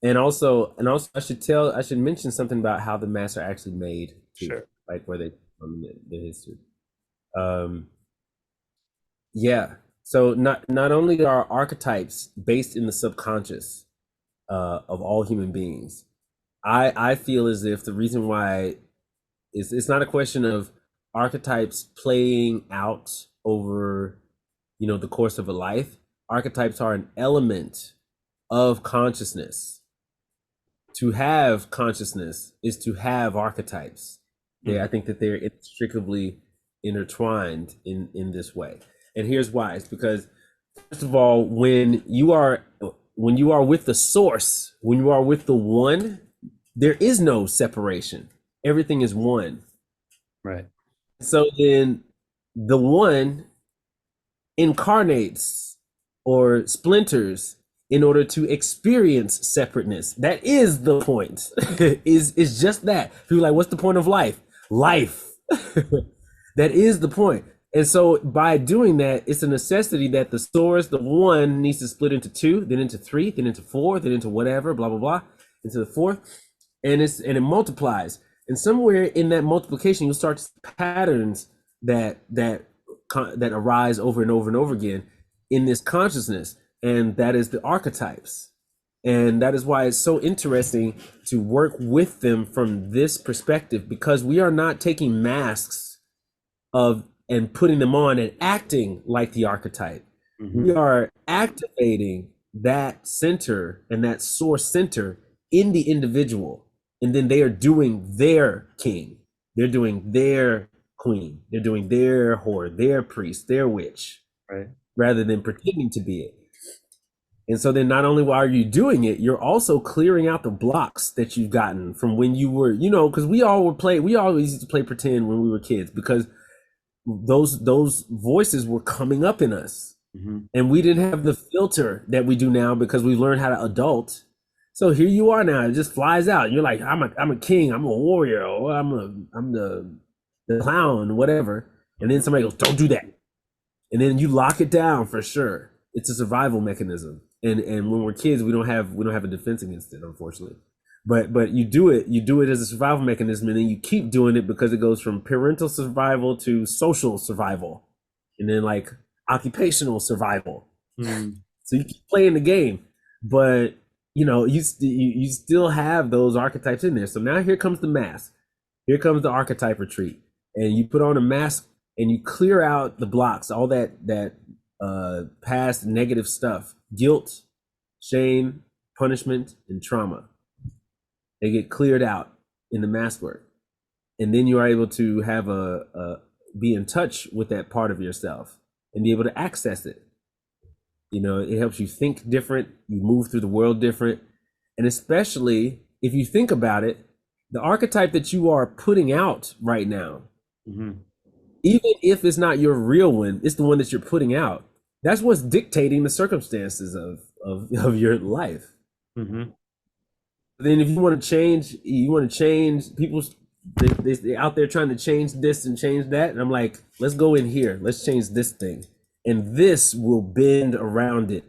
Speaker 2: And also, I should mention something about how the masks are actually made too,
Speaker 1: Sure.
Speaker 2: like where they from the history. Um, yeah. So not only are archetypes based in the subconscious of all human beings, I feel as if the reason why it's not a question of archetypes playing out over the course of a life. Archetypes are an element of consciousness. To have consciousness is to have archetypes. I
Speaker 1: Mm-hmm.
Speaker 2: think that they're inextricably intertwined in this way. And here's why. It's because, first of all, when you are with the source, when you are with the one, there is no separation. Everything is one.
Speaker 1: Right.
Speaker 2: So then the one incarnates or splinters in order to experience separateness. That is the point. is just that. People are like, what's the point of life? Life. That is the point. And so by doing that, it's a necessity that the source, the one, needs to split into two, then into three, then into four, then into whatever, blah blah blah, into the fourth, and it multiplies. And somewhere in that multiplication, you'll start to see patterns that arise over and over and over again in this consciousness, and that is the archetypes. And that is why it's so interesting to work with them from this perspective, because we are not taking masks of and putting them on and acting like the archetype. We
Speaker 1: Mm-hmm.
Speaker 2: are activating that center and that source center in the individual, and then they are doing their king, they're doing their queen, they're doing their whore, their priest, their witch,
Speaker 1: Right.
Speaker 2: rather than pretending to be it. And so then not only are you doing it, you're also clearing out the blocks that you've gotten from when you were, because we always used to play pretend when we were kids, because those voices were coming up in us.
Speaker 1: Hmm.
Speaker 2: And we didn't have the filter that we do now because we learned how to adult. So here you are now. It just flies out. You're like, I'm a king. I'm a warrior. Or I'm the clown, whatever. And then somebody goes, don't do that. And then you lock it down for sure. It's a survival mechanism. And when we're kids, we don't have a defense against it, unfortunately. But you do it as a survival mechanism, and then you keep doing it because it goes from parental survival to social survival, and then like occupational survival.
Speaker 1: Mm.
Speaker 2: So you keep playing the game, but you still have those archetypes in there. So now here comes the mask. Here comes the archetype retreat, and you put on a mask and you clear out the blocks, all that past negative stuff, guilt, shame, punishment, and trauma. They get cleared out in the mask work, and then you are able to have a be in touch with that part of yourself and be able to access it. It helps you think different, you move through the world different. And especially if you think about it, the archetype that you are putting out right now,
Speaker 1: Hmm.
Speaker 2: even if it's not your real one, it's the one that you're putting out. That's what's dictating the circumstances of your life.
Speaker 1: Hmm.
Speaker 2: Then if you want to change people, they out there trying to change this and change that. And I'm like, let's go in here. Let's change this thing. And this will bend around it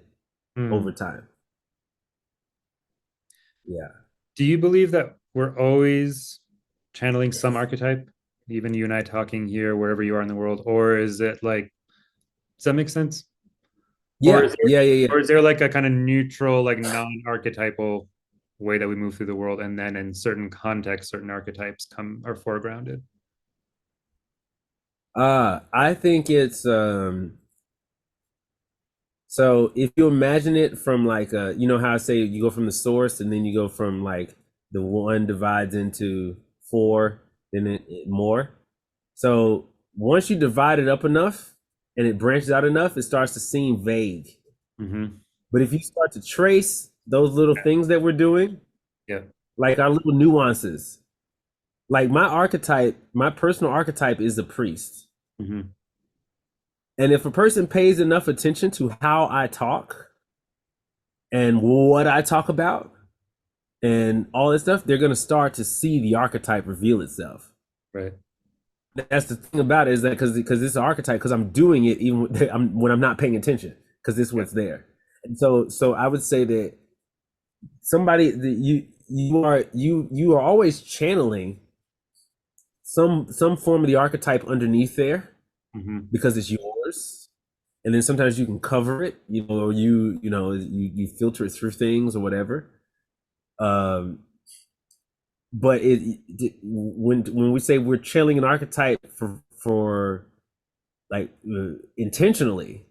Speaker 2: over
Speaker 1: Mm.
Speaker 2: time. Yeah.
Speaker 1: Do you believe that we're always channeling some archetype, even you and I talking here, wherever you are in the world, or is it like, does that make sense? Or
Speaker 2: Yeah. Yeah. Yeah. Yeah.
Speaker 1: or is there like a kind of neutral, like non-archetypal way that we move through the world, and then in certain contexts, certain archetypes come are foregrounded?
Speaker 2: I think it's so if you imagine it from like how I say you go from the source and then you go from like the one divides into four, then more. So once you divide it up enough and it branches out enough, it starts to seem vague.
Speaker 1: Hmm.
Speaker 2: But if you start to trace those little things that we're doing,
Speaker 1: Yeah.
Speaker 2: like our little nuances, like my personal archetype is the priest.
Speaker 1: Hmm.
Speaker 2: And if a person pays enough attention to how I talk and what I talk about and all this stuff, they're going to start to see the archetype reveal itself.
Speaker 1: Right.
Speaker 2: That's the thing about it, is that because it's an archetype, because I'm doing it even when I'm not paying attention, because this is
Speaker 1: Yeah.
Speaker 2: what's there. And so I would say that somebody that you are always channeling some form of the archetype underneath there
Speaker 1: Hmm.
Speaker 2: because it's yours. And then sometimes you can cover it, or you filter it through things or whatever. Um, but when we say we're channeling an archetype for like intentionally,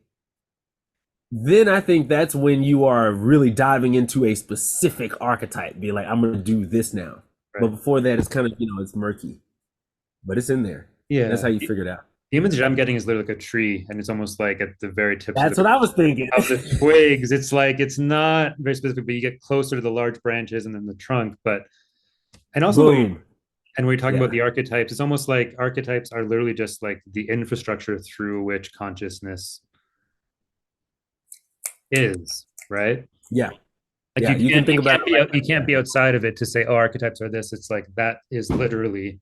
Speaker 2: then I think that's when you are really diving into a specific archetype, be like, I'm gonna do this now. But
Speaker 1: Right.
Speaker 2: before that, it's kind of it's murky, but it's in there. That's
Speaker 1: Yeah.
Speaker 2: how you figure it out.
Speaker 1: The image that I'm getting is literally like a tree, and it's almost like at the very tips
Speaker 2: That's what I was thinking.
Speaker 1: of the twigs. It's like it's not very specific, but you get closer to the large branches and then the trunk. But and also
Speaker 2: Boom.
Speaker 1: and we're talking about
Speaker 2: Yeah.
Speaker 1: the archetypes. It's almost like archetypes are literally just like the infrastructure through which consciousness is, right?
Speaker 2: Yeah.
Speaker 1: Like
Speaker 2: Yeah. You can think about it like
Speaker 1: you
Speaker 2: that.
Speaker 1: can't be outside of it to say, oh, archetypes are this. It's like that is literally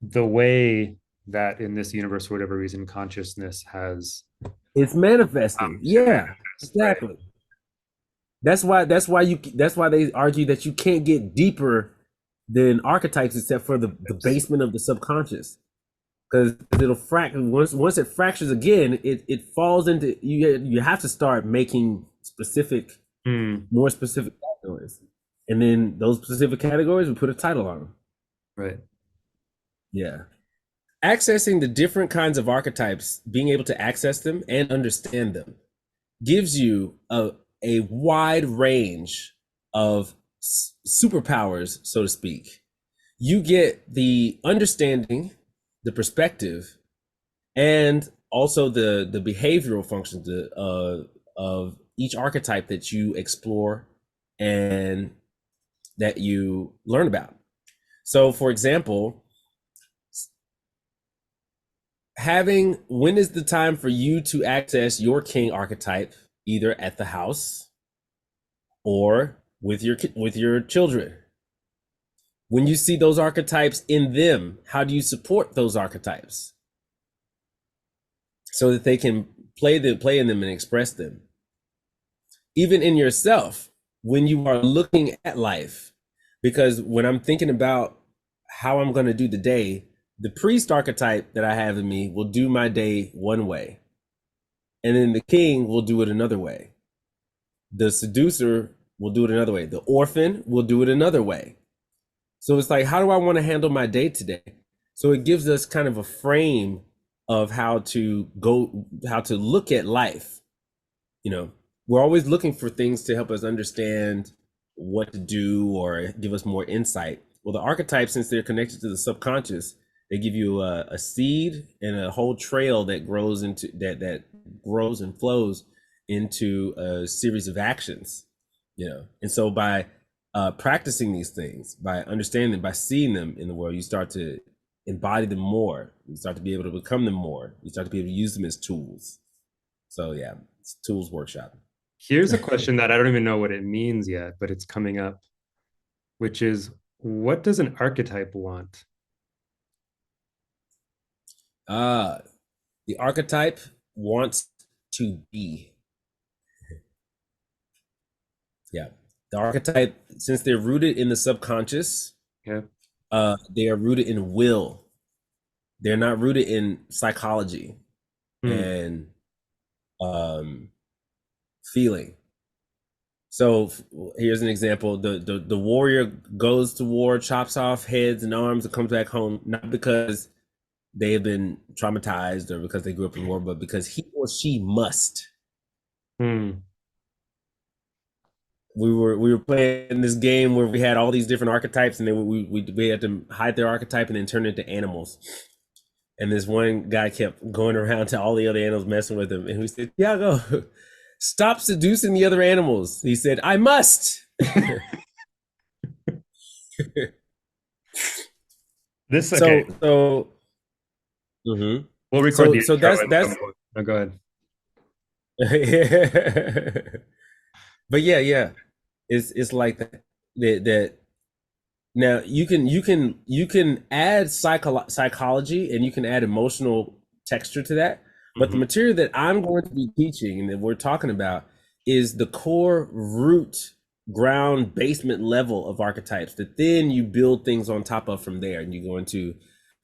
Speaker 1: the way that in this universe, for whatever reason, consciousness has
Speaker 2: It's manifesting.
Speaker 1: to
Speaker 2: Yeah.
Speaker 1: manifest, right?
Speaker 2: Exactly. That's why they argue that you can't get deeper than archetypes except for the basement of the subconscious. Because it'll once it fractures again, it falls into you have to start making
Speaker 1: Mm,
Speaker 2: more specific categories. And then those specific categories we put a title on them.
Speaker 1: right.
Speaker 2: Yeah. Accessing the different kinds of archetypes, being able to access them and understand them, gives you a wide range of superpowers, so to speak. You get the understanding, the perspective, and also the behavioral functions of each archetype that you explore and that you learn about. So, for example, having when is the time for you to access your king archetype, either at the house or with your children? When you see those archetypes in them, how do you support those archetypes so that they can play in them and express them? Even in yourself, when you are looking at life, because when I'm thinking about how I'm going to do the day, the priest archetype that I have in me will do my day one way, and then the king will do it another way. The seducer will do it another way. The orphan will do it another way. So it's like, how do I want to handle my day today? So it gives us kind of a frame of how to look at life. You know, we're always looking for things to help us understand what to do or give us more insight. Well, the archetypes, since they're connected to the subconscious, they give you a seed and a whole trail that grows into that grows and flows into a series of actions. You know, and so by practicing these things, by understanding them, by seeing them in the world, you start to embody them more. You start to be able to become them more. You start to be able to use them as tools. So yeah, it's tools workshop.
Speaker 1: Here's a question that I don't even know what it means yet, but it's coming up, which is, what does an archetype want?
Speaker 2: The archetype wants to be. Yeah. The archetype, since they're rooted in the subconscious,
Speaker 1: Yeah.
Speaker 2: they are rooted in will. They're not rooted in psychology and feeling. So here's an example. The warrior goes to war, chops off heads and arms, and comes back home, not because they have been traumatized or because they grew up in war, but because he or she must. We were playing this game where we had all these different archetypes, and then we had to hide their archetype and then turn it into animals. And this one guy kept going around to all the other animals, messing with him, and we said, "Tiago, stop seducing the other animals." He said, "I must."
Speaker 1: This okay.
Speaker 2: Mm-hmm.
Speaker 1: We'll record the
Speaker 2: so
Speaker 1: intro
Speaker 2: that's
Speaker 1: oh, go ahead.
Speaker 2: But yeah, it's like that. Now you can add psychology and you can add emotional texture to that, but the material that I'm going to be teaching and that we're talking about is the core root ground basement level of archetypes that then you build things on top of from there, and you go into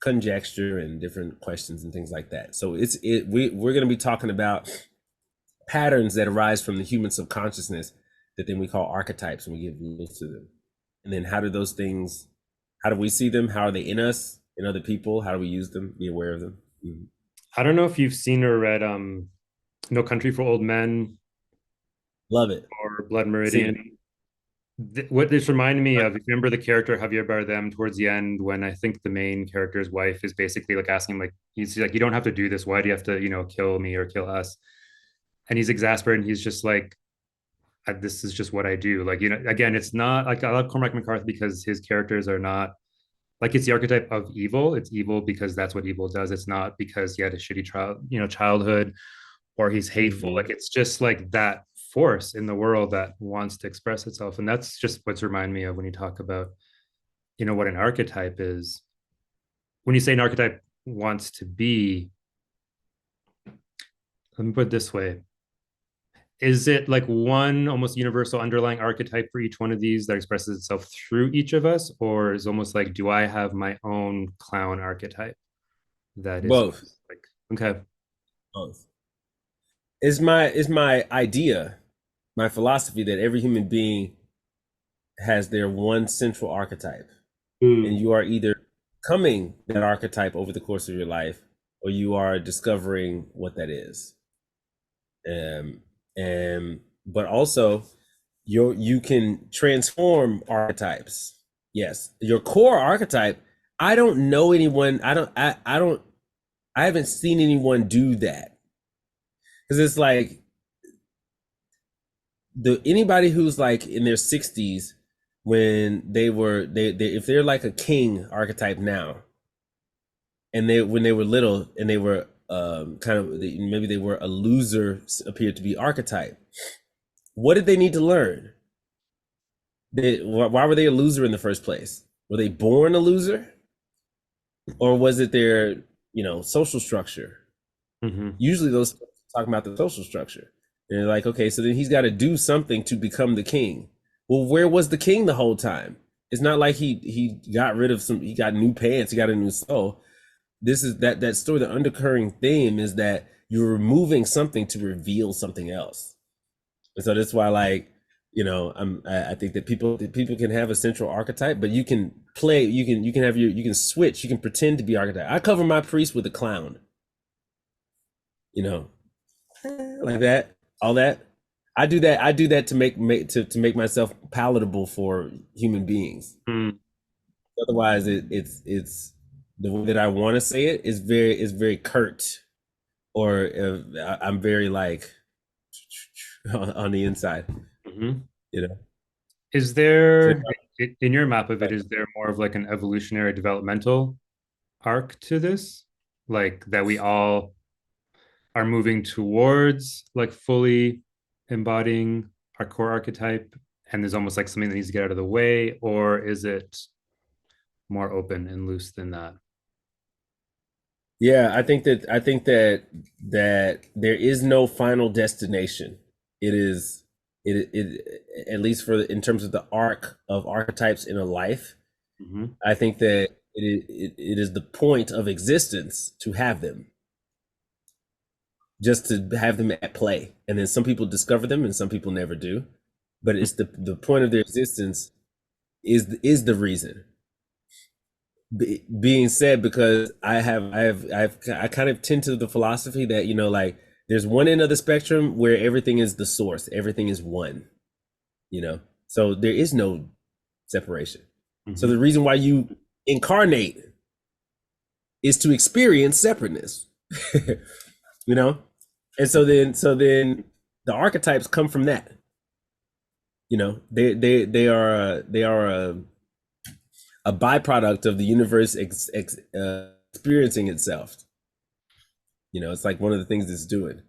Speaker 2: conjecture and different questions and things like that. So we're going to be talking about patterns that arise from the human subconsciousness that then we call archetypes, and we give names to them. And then how do we see them? How are they in us, in other people? How do we use them? Be aware of them. Mm-hmm.
Speaker 1: I don't know if you've seen or read No Country for Old Men.
Speaker 2: Love it.
Speaker 1: Or Blood Meridian. What this reminded me of, remember the character Javier Bardem towards the end, when I think the main character's wife is basically like asking him, like, he's like, you don't have to do this. Why do you have to, kill me or kill us? And he's exasperated. And he's just like, this is just what I do. Like, again, it's not like, I love Cormac McCarthy because his characters are not like, it's the archetype of evil. It's evil because that's what evil does. It's not because he had a shitty childhood, or he's hateful. Like, it's just like that force in the world that wants to express itself. And that's just what's reminding me of when you talk about, what an archetype is. When you say an archetype wants to be, let me put it this way. Is it like one almost universal underlying archetype for each one of these that expresses itself through each of us? Or is almost like, do I have my own clown archetype that is
Speaker 2: both?
Speaker 1: Like, okay.
Speaker 2: Both. Is my idea, my philosophy, that every human being has their one central archetype. And you are either becoming that archetype over the course of your life, or you are discovering what that is. But also you can transform archetypes. Yes, your core archetype. I don't know anyone. I haven't seen anyone do that, because it's like anybody who's like in their 60s, when they if they're like a king archetype now, and they when they were little and they were maybe they were a loser, appeared to be archetype. What did they need to learn? Why were they a loser in the first place? Were they born a loser, or was it their social structure?
Speaker 1: Mm-hmm.
Speaker 2: Usually those talking about the social structure. And they're like, okay, so then he's got to do something to become the king. Well, where was the king the whole time? It's not like he got rid of he got new pants, he got a new soul. This is that story. The undercurring theme is that you're removing something to reveal something else. And so that's why, like, I think that people can have a central archetype, but you can play, you can have you can switch, you can pretend to be archetype. I cover my priest with a clown, you know, like that, all that. I do that to make myself palatable for human beings.
Speaker 1: Mm.
Speaker 2: Otherwise, it's the way that I want to say it is very curt, or I'm very like on the inside,
Speaker 1: Mm-hmm.
Speaker 2: you know.
Speaker 1: Is
Speaker 2: So,
Speaker 1: there, in your map of it, is there more of like an evolutionary developmental arc to this? Like that we all are moving towards like fully embodying our core archetype, and there's almost like something that needs to get out of the way, or is it more open and loose than that?
Speaker 2: yeah, I think that there is no final destination. It is at least for in terms of the arc of archetypes in a life.
Speaker 1: Mm-hmm.
Speaker 2: I think that it is the point of existence to have them, just to have them at play. And then some people discover them and some people never do. But it's the point of their existence is the reason. Being said, because I kind of tend to the philosophy that, like, there's one end of the spectrum where everything is the source, everything is one, so there is no separation. So
Speaker 1: Mm-hmm.
Speaker 2: the reason why you incarnate is to experience separateness. you know and so then the archetypes come from that. They are a byproduct of the universe experiencing itself. It's like one of the things it's doing.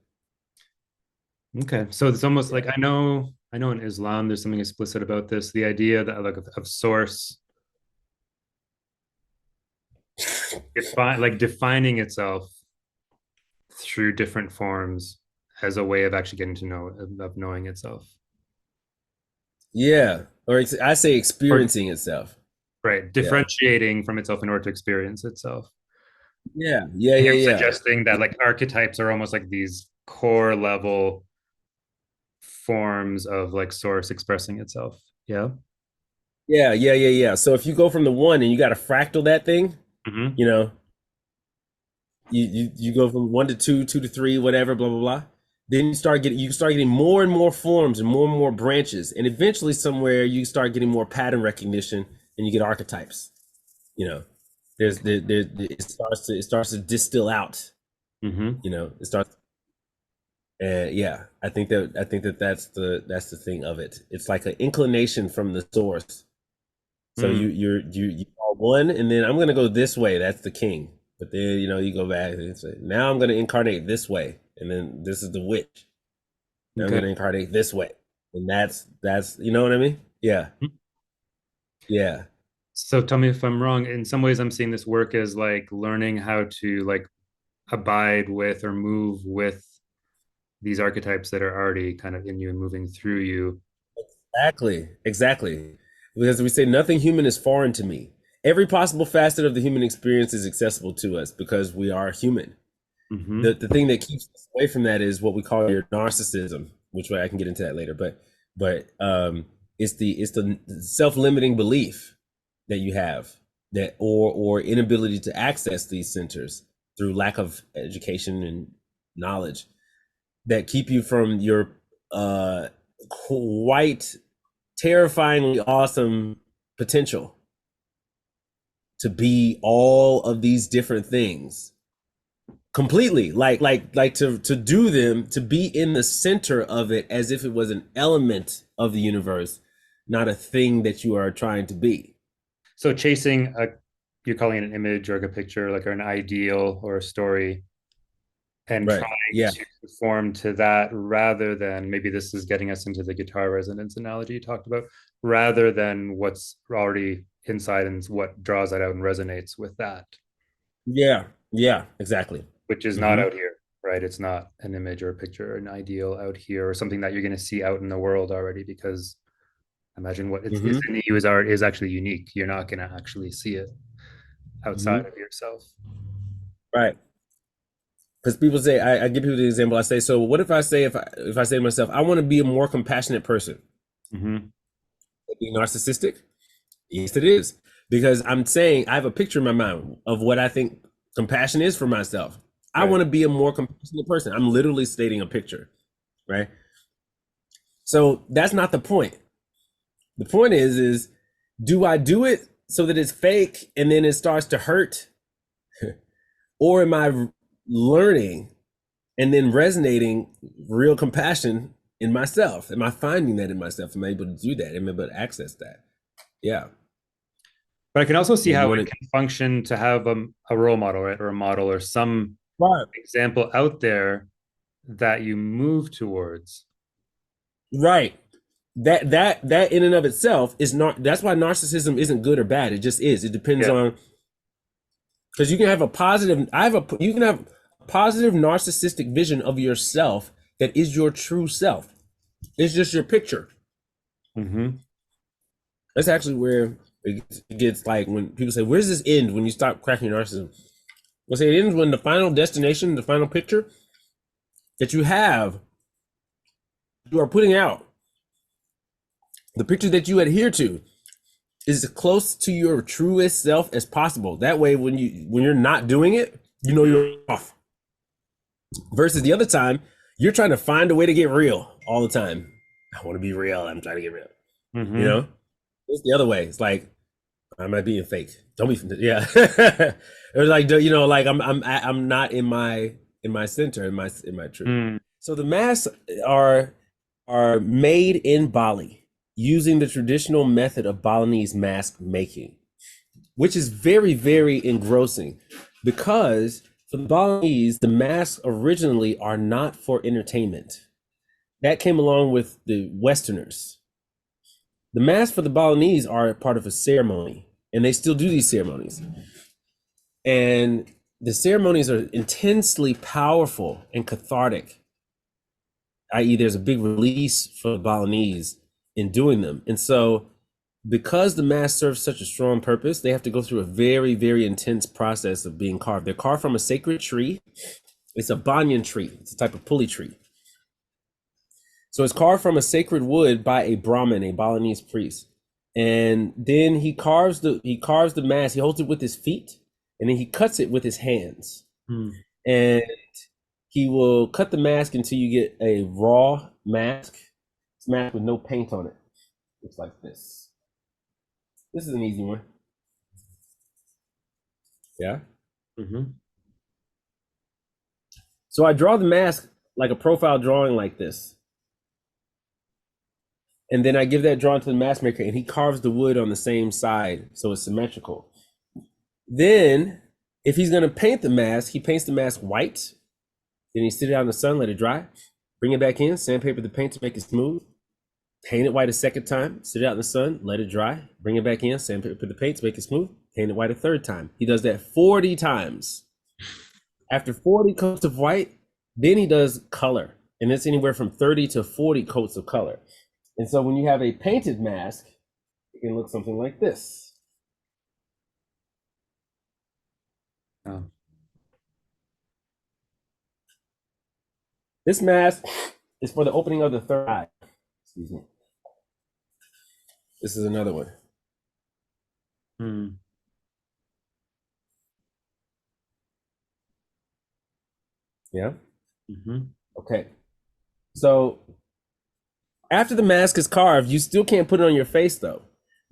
Speaker 1: Okay, so it's almost
Speaker 2: Yeah.
Speaker 1: like I know in Islam there's something explicit about this, the idea that like of source defining itself through different forms as a way of actually getting to know of knowing itself.
Speaker 2: Yeah, or I say
Speaker 1: Or
Speaker 2: experiencing itself.
Speaker 1: right,
Speaker 2: Yeah,
Speaker 1: differentiating from itself in order to experience itself.
Speaker 2: yeah, yeah,
Speaker 1: And
Speaker 2: yeah,
Speaker 1: you're
Speaker 2: yeah.
Speaker 1: suggesting that like archetypes are almost like these core level forms of like source expressing itself. Yeah.
Speaker 2: Yeah, yeah, yeah, yeah. So if you go from the one and you got to fractal that thing,
Speaker 1: Mm-hmm.
Speaker 2: you know, you go from one to two, two to three, whatever, blah blah blah. Then you start getting more and more forms and more branches, and eventually somewhere you start getting more pattern recognition, and you get archetypes. You know, it starts to distill out.
Speaker 1: Mm-hmm.
Speaker 2: It starts. And yeah, I think that that's the thing of it. It's like an inclination from the source. So
Speaker 1: Mm.
Speaker 2: you are one, and then I'm gonna go this way. That's the king. But then you go back and say, now I'm gonna incarnate this way, and then this is the witch. Now I'm
Speaker 1: Okay.
Speaker 2: gonna incarnate this way, and that's you know what I mean? Yeah, yeah,
Speaker 1: So tell me if I'm wrong. In some ways, I'm seeing this work as like learning how to like abide with or move with these archetypes that are already kind of in you and moving through you.
Speaker 2: exactly. Because we say nothing human is foreign to me. Every possible facet of the human experience is accessible to us because we are human.
Speaker 1: Mm-hmm.
Speaker 2: The thing that keeps us away from that is what we call your narcissism, which way I can get into that later. But it's the self-limiting belief that you have, that or inability to access these centers through lack of education and knowledge, that keep you from your quite terrifyingly awesome potential to be all of these different things completely, like to do them, to be in the center of it as if it was an element of the universe, not a thing that you are trying to be.
Speaker 1: So chasing a you're calling it an image or like a picture, like an ideal or a story, and
Speaker 2: Right.
Speaker 1: trying
Speaker 2: Yeah.
Speaker 1: to conform to that rather than maybe this is getting us into the guitar resonance analogy you talked about, rather than what's already inside and what draws that out and resonates with that,
Speaker 2: Yeah. Yeah. Exactly.
Speaker 1: which is not
Speaker 2: Mm-hmm.
Speaker 1: out here, right? It's not an image or a picture or an ideal out here or something that you're going to see out in the world already because imagine what it's
Speaker 2: Mm-hmm.
Speaker 1: in you is actually unique. You're not going to actually see it outside
Speaker 2: Mm-hmm.
Speaker 1: of yourself.
Speaker 2: Right. Because people say, I give people the example. I say, so what if I say, if I say to myself, I want to be a more compassionate person,
Speaker 1: Mm-hmm.
Speaker 2: be narcissistic? Yes, it is. Because I'm saying I have a picture in my mind of what I think compassion is for myself. I
Speaker 1: Right.
Speaker 2: want to be a more compassionate person. I'm literally stating a picture, right? So that's not the point. The point is do I do it so that it's fake and then it starts to hurt? Or am I learning and then resonating real compassion in myself? Am I finding that in myself? Am I able to do that? Am I able to access that? Yeah.
Speaker 1: But I can also see
Speaker 2: Yeah. You
Speaker 1: how
Speaker 2: want
Speaker 1: it
Speaker 2: to,
Speaker 1: can function to have a role model, right? Or a model or some
Speaker 2: right.
Speaker 1: example out there that you move towards.
Speaker 2: Right. That in and of itself is not, that's why narcissism isn't good or bad. It just is. It depends
Speaker 1: Yeah.
Speaker 2: on, because you can have a positive, you can have a positive narcissistic vision of yourself that is your true self. It's just your picture.
Speaker 1: Mm-hmm.
Speaker 2: That's actually where it gets like when people say, where's this end when you stop cracking narcissism? Well, say it ends when the final destination, the final picture that you have, you are putting out, the picture that you adhere to is as close to your truest self as possible. That way, when you're not doing it, you know you're off. Versus the other time, you're trying to find a way to get real all the time. I want to be real. I'm trying to get real. You
Speaker 1: Mm-hmm.
Speaker 2: know, it's the other way. It's like, am I being fake? Don't be. Yeah. Or like, like I'm not in my center, in my truth.
Speaker 1: Mm.
Speaker 2: So the masks are are made in Bali using the traditional method of Balinese mask making, which is very, very engrossing because for the Balinese, the masks originally are not for entertainment. That came along with the Westerners. The masks for the Balinese are part of a ceremony, and they still do these ceremonies. And the ceremonies are intensely powerful and cathartic, i.e., there's a big release for the Balinese in doing them. And so, because the mask serves such a strong purpose, they have to go through a very, very intense process of being carved. They're carved from a sacred tree. It's a banyan tree, it's a type of pulley tree. So it's carved from a sacred wood by a Brahmin, a Balinese priest. And then he carves the mask, he holds it with his feet, and then he cuts it with his hands.
Speaker 1: Mm.
Speaker 2: And he will cut the mask until you get a raw mask. It's mask with no paint on it. Looks like this. This is an easy one. Yeah.
Speaker 1: Mm-hmm.
Speaker 2: So I draw the mask like a profile drawing like this. And then I give that drawing to the mask maker and he carves the wood on the same side so it's symmetrical. Then, if he's going to paint the mask, he paints the mask white. Then he sit it out in the sun, let it dry. Bring it back in, sandpaper the paint to make it smooth. Paint it white a second time, sit it out in the sun, let it dry. Bring it back in, sandpaper the paint to make it smooth. Paint it white a third time. He does that 40 times. After 40 coats of white, then he does color. And it's anywhere from 30 to 40 coats of color. And so when you have a painted mask, it can look something like this.
Speaker 1: Oh.
Speaker 2: This mask is for the opening of the third eye. Excuse me. This is another one.
Speaker 1: Mm.
Speaker 2: Yeah.
Speaker 1: Mm-hmm.
Speaker 2: Okay. So after the mask is carved, you still can't put it on your face though,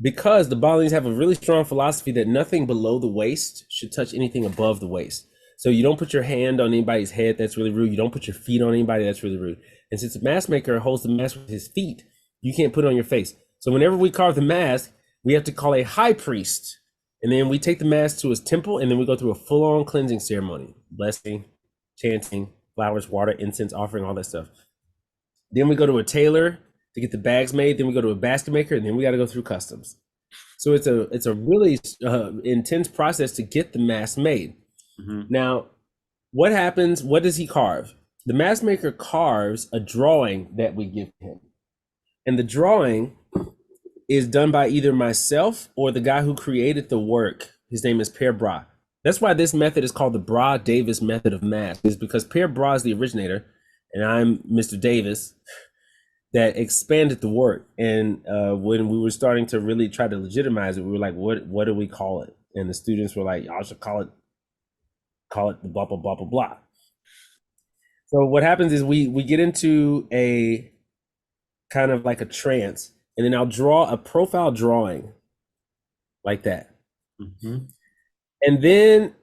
Speaker 2: because the Balinese have a really strong philosophy that nothing below the waist should touch anything above the waist. So you don't put your hand on anybody's head, that's really rude. You don't put your feet on anybody, that's really rude. And since the mask maker holds the mask with his feet, you can't put it on your face. So whenever we carve the mask, we have to call a high priest And then we take the mask to his temple, and then we go through a full-on cleansing ceremony, blessing, chanting, flowers, water, incense, offering, all that stuff. Then we go to a tailor to get the bags made. Then we go to a basket maker, and then we got to go through customs. So it's a really intense process to get the mask made.
Speaker 1: Mm-hmm.
Speaker 2: Now, what happens? What does he carve? The mask maker carves a drawing that we give him, and the drawing is done by either myself or the guy who created the work. His name is Per Bra. That's why this method is called the Bra Davis method of mask, is because Per Bra is the originator, and I'm Mr. Davis that expanded the work. And when we were starting to really try to legitimize it, we were like, what do we call it? And the students were like, y'all should call it the blah blah blah blah blah. So what happens is we get into a kind of like a trance, and then I'll draw a profile drawing like that.
Speaker 1: Mm-hmm.
Speaker 2: And then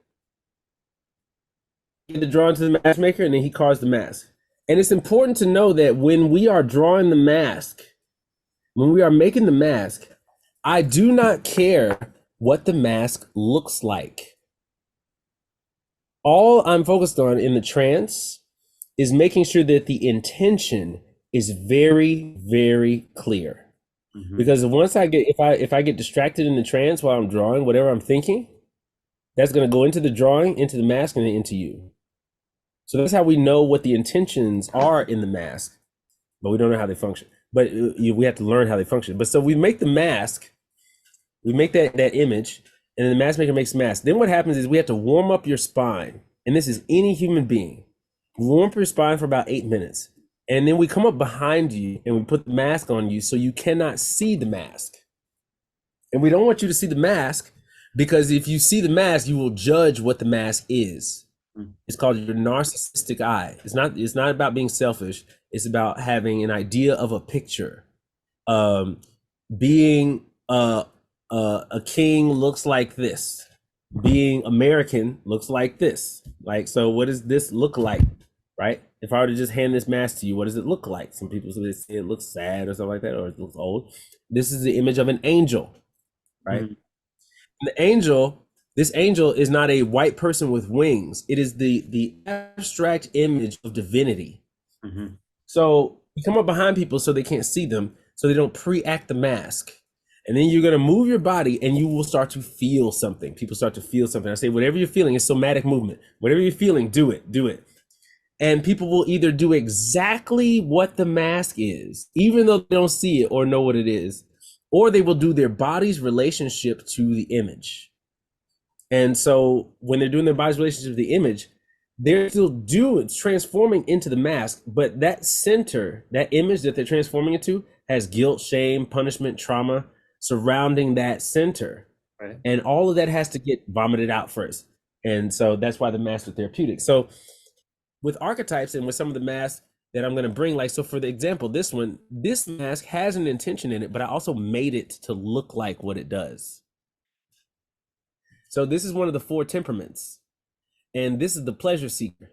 Speaker 2: get the drawing to the mask maker, and then he carves the mask. And it's important to know that when we are drawing the mask, when we are making the mask, I do not care what the mask looks like. All I'm focused on in the trance is making sure that the intention is very, very clear. Mm-hmm. Because once I get, if I get distracted in the trance while I'm drawing, whatever I'm thinking, that's going to go into the drawing, into the mask, and then into you. So that's how we know what the intentions are in the mask, but we don't know how they function. But we have to learn how they function. But so we make the mask, we make that image, and then the mask maker makes the mask. Then what happens is we have to warm up your spine. And this is any human being. Warm up your spine for about 8 minutes. And then we come up behind you and we put the mask on you so you cannot see the mask. And we don't want you to see the mask because if you see the mask, you will judge what the mask is. It's called your narcissistic eye. It's not about being selfish. It's about having an idea of a picture. Being a king looks like this. Being American looks like this. Like, so what does this look like, right? If I were to just hand this mask to you, what does it look like? Some people say it looks sad or something like that, or it looks old. This is the image of an angel, right? Mm-hmm. The angel, this angel is not a white person with wings. It is the abstract image of divinity. Mm-hmm. So you come up behind people so they can't see them, so they don't pre-act the mask. And then you're going to move your body and you will start to feel something. People start to feel something. I say, whatever you're feeling is somatic movement. Whatever you're feeling, do it. And people will either do exactly what the mask is, even though they don't see it or know what it is, or they will do their body's relationship to the image. And so when they're doing their body's relationship to the image, they're still transforming into the mask, but that center, that image that they're transforming into has guilt, shame, punishment, trauma surrounding that center. Right. And all of that has to get vomited out first. And so that's why the masks are therapeutic. So with archetypes and with some of the masks that I'm going to bring, like, so for the example, this mask has an intention in it, but I also made it to look like what it does. So this is one of the 4 temperaments. And this is the pleasure seeker.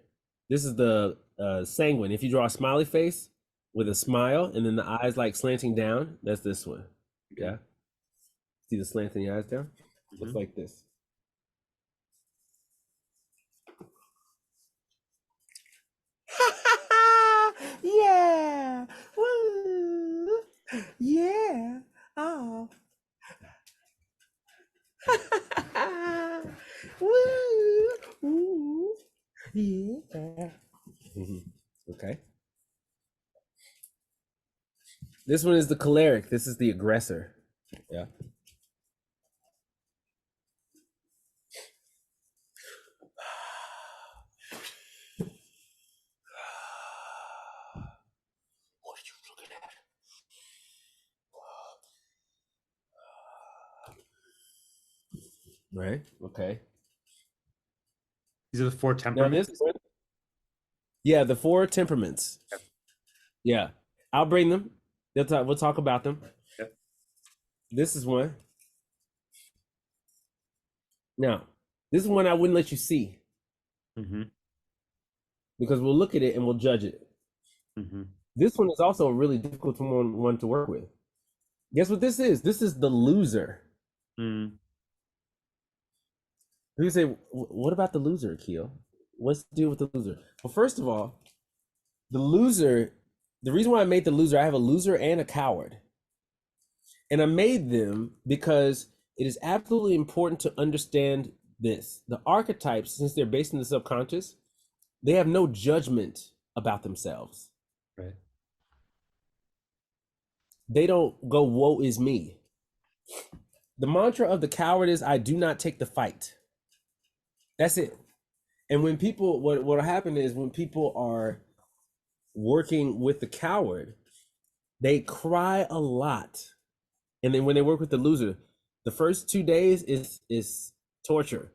Speaker 2: This is the sanguine. If you draw a smiley face with a smile and then the eyes like slanting down, that's this one. Yeah. See the slanting eyes down? Mm-hmm. Looks like this. Yeah. Woo. Yeah. Oh. Woo. Ooh. Yeah. Okay. This one is the choleric. This is the aggressor. Yeah. What are you looking at? Right. Okay.
Speaker 1: These are the 4 temperaments.
Speaker 2: Yeah, the 4 temperaments. Okay. Yeah, I'll bring them. We'll talk about them. Okay. This is one. Now, this is one I wouldn't let you see. Mm-hmm. Because we'll look at it and we'll judge it. Mm-hmm. This one is also a really difficult one to work with. Guess what this is? This is the loser. Mm. You say, what about the loser, Akil? What's the deal with the loser? Well, first of all, the loser, the reason why I made the loser, I have a loser and a coward. And I made them because it is absolutely important to understand this. The archetypes, since they're based in the subconscious, they have no judgment about themselves.
Speaker 1: Right.
Speaker 2: They don't go, woe is me. The mantra of the coward is, I do not take the fight. That's it. And when people, what'll happen is when people are working with the coward, they cry a lot. And then when they work with the loser, the first 2 days is torture.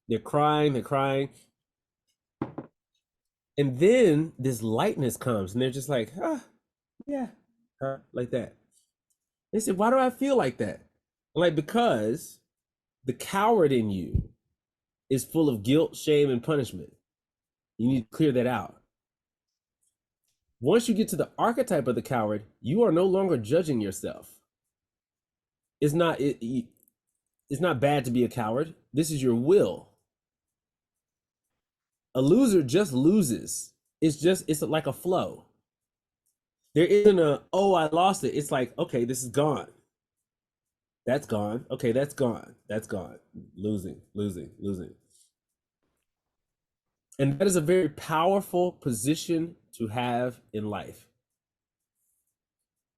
Speaker 2: They're crying, they're crying. And then this lightness comes and they're just like, yeah, like that. They said, why do I feel like that? I'm like, because the coward in you is full of guilt, shame, and punishment. You need to clear that out. Once you get to the archetype of the coward, you are no longer judging yourself. It's not it's not bad to be a coward. This is your will. A loser just loses. It's like a flow. There isn't a, oh, I lost it. It's like, okay, this is gone. That's gone. Okay, that's gone. That's gone. Losing, losing, losing. And that is a very powerful position to have in life.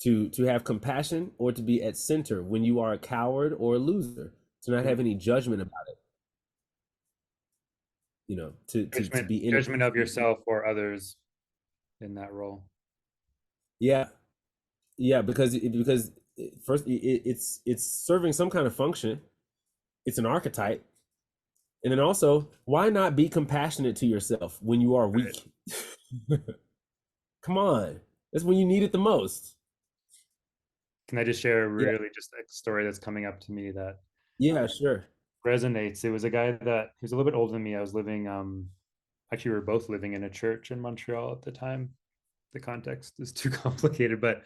Speaker 2: To have compassion or to be at center when you are a coward or a loser, to not have any judgment about it. You know, to be in
Speaker 1: Judgment of
Speaker 2: it.
Speaker 1: yourself or others in that role.
Speaker 2: Yeah, yeah, because first it's serving some kind of function. It's an archetype. And then also, why not be compassionate to yourself when you are weak? Come on. That's when you need it the most.
Speaker 1: Can I just share a
Speaker 2: Yeah.
Speaker 1: really just a story that's coming up to me that
Speaker 2: Yeah, sure.
Speaker 1: resonates? It was a guy that he was a little bit older than me. I was living, actually, we were both living in a church in Montreal at the time. The context is too complicated, but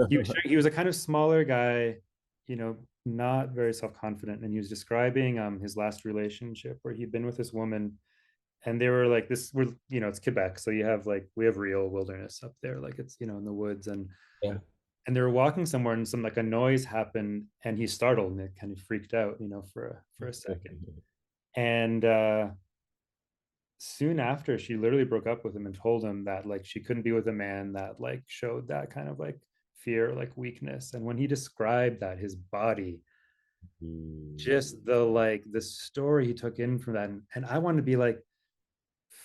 Speaker 1: he was a kind of smaller guy, not very self-confident. And he was describing his last relationship where he'd been with this woman, and they were like, this, it's Quebec. So you have like, we have real wilderness up there. Like it's, in the woods.
Speaker 2: Yeah.
Speaker 1: And they were walking somewhere and some like a noise happened and he startled and it kind of freaked out, for a second. And soon after, she literally broke up with him and told him that like she couldn't be with a man that like showed that kind of like fear, like weakness. And when he described that, his body, just the story he took in from that, and I wanted to be like,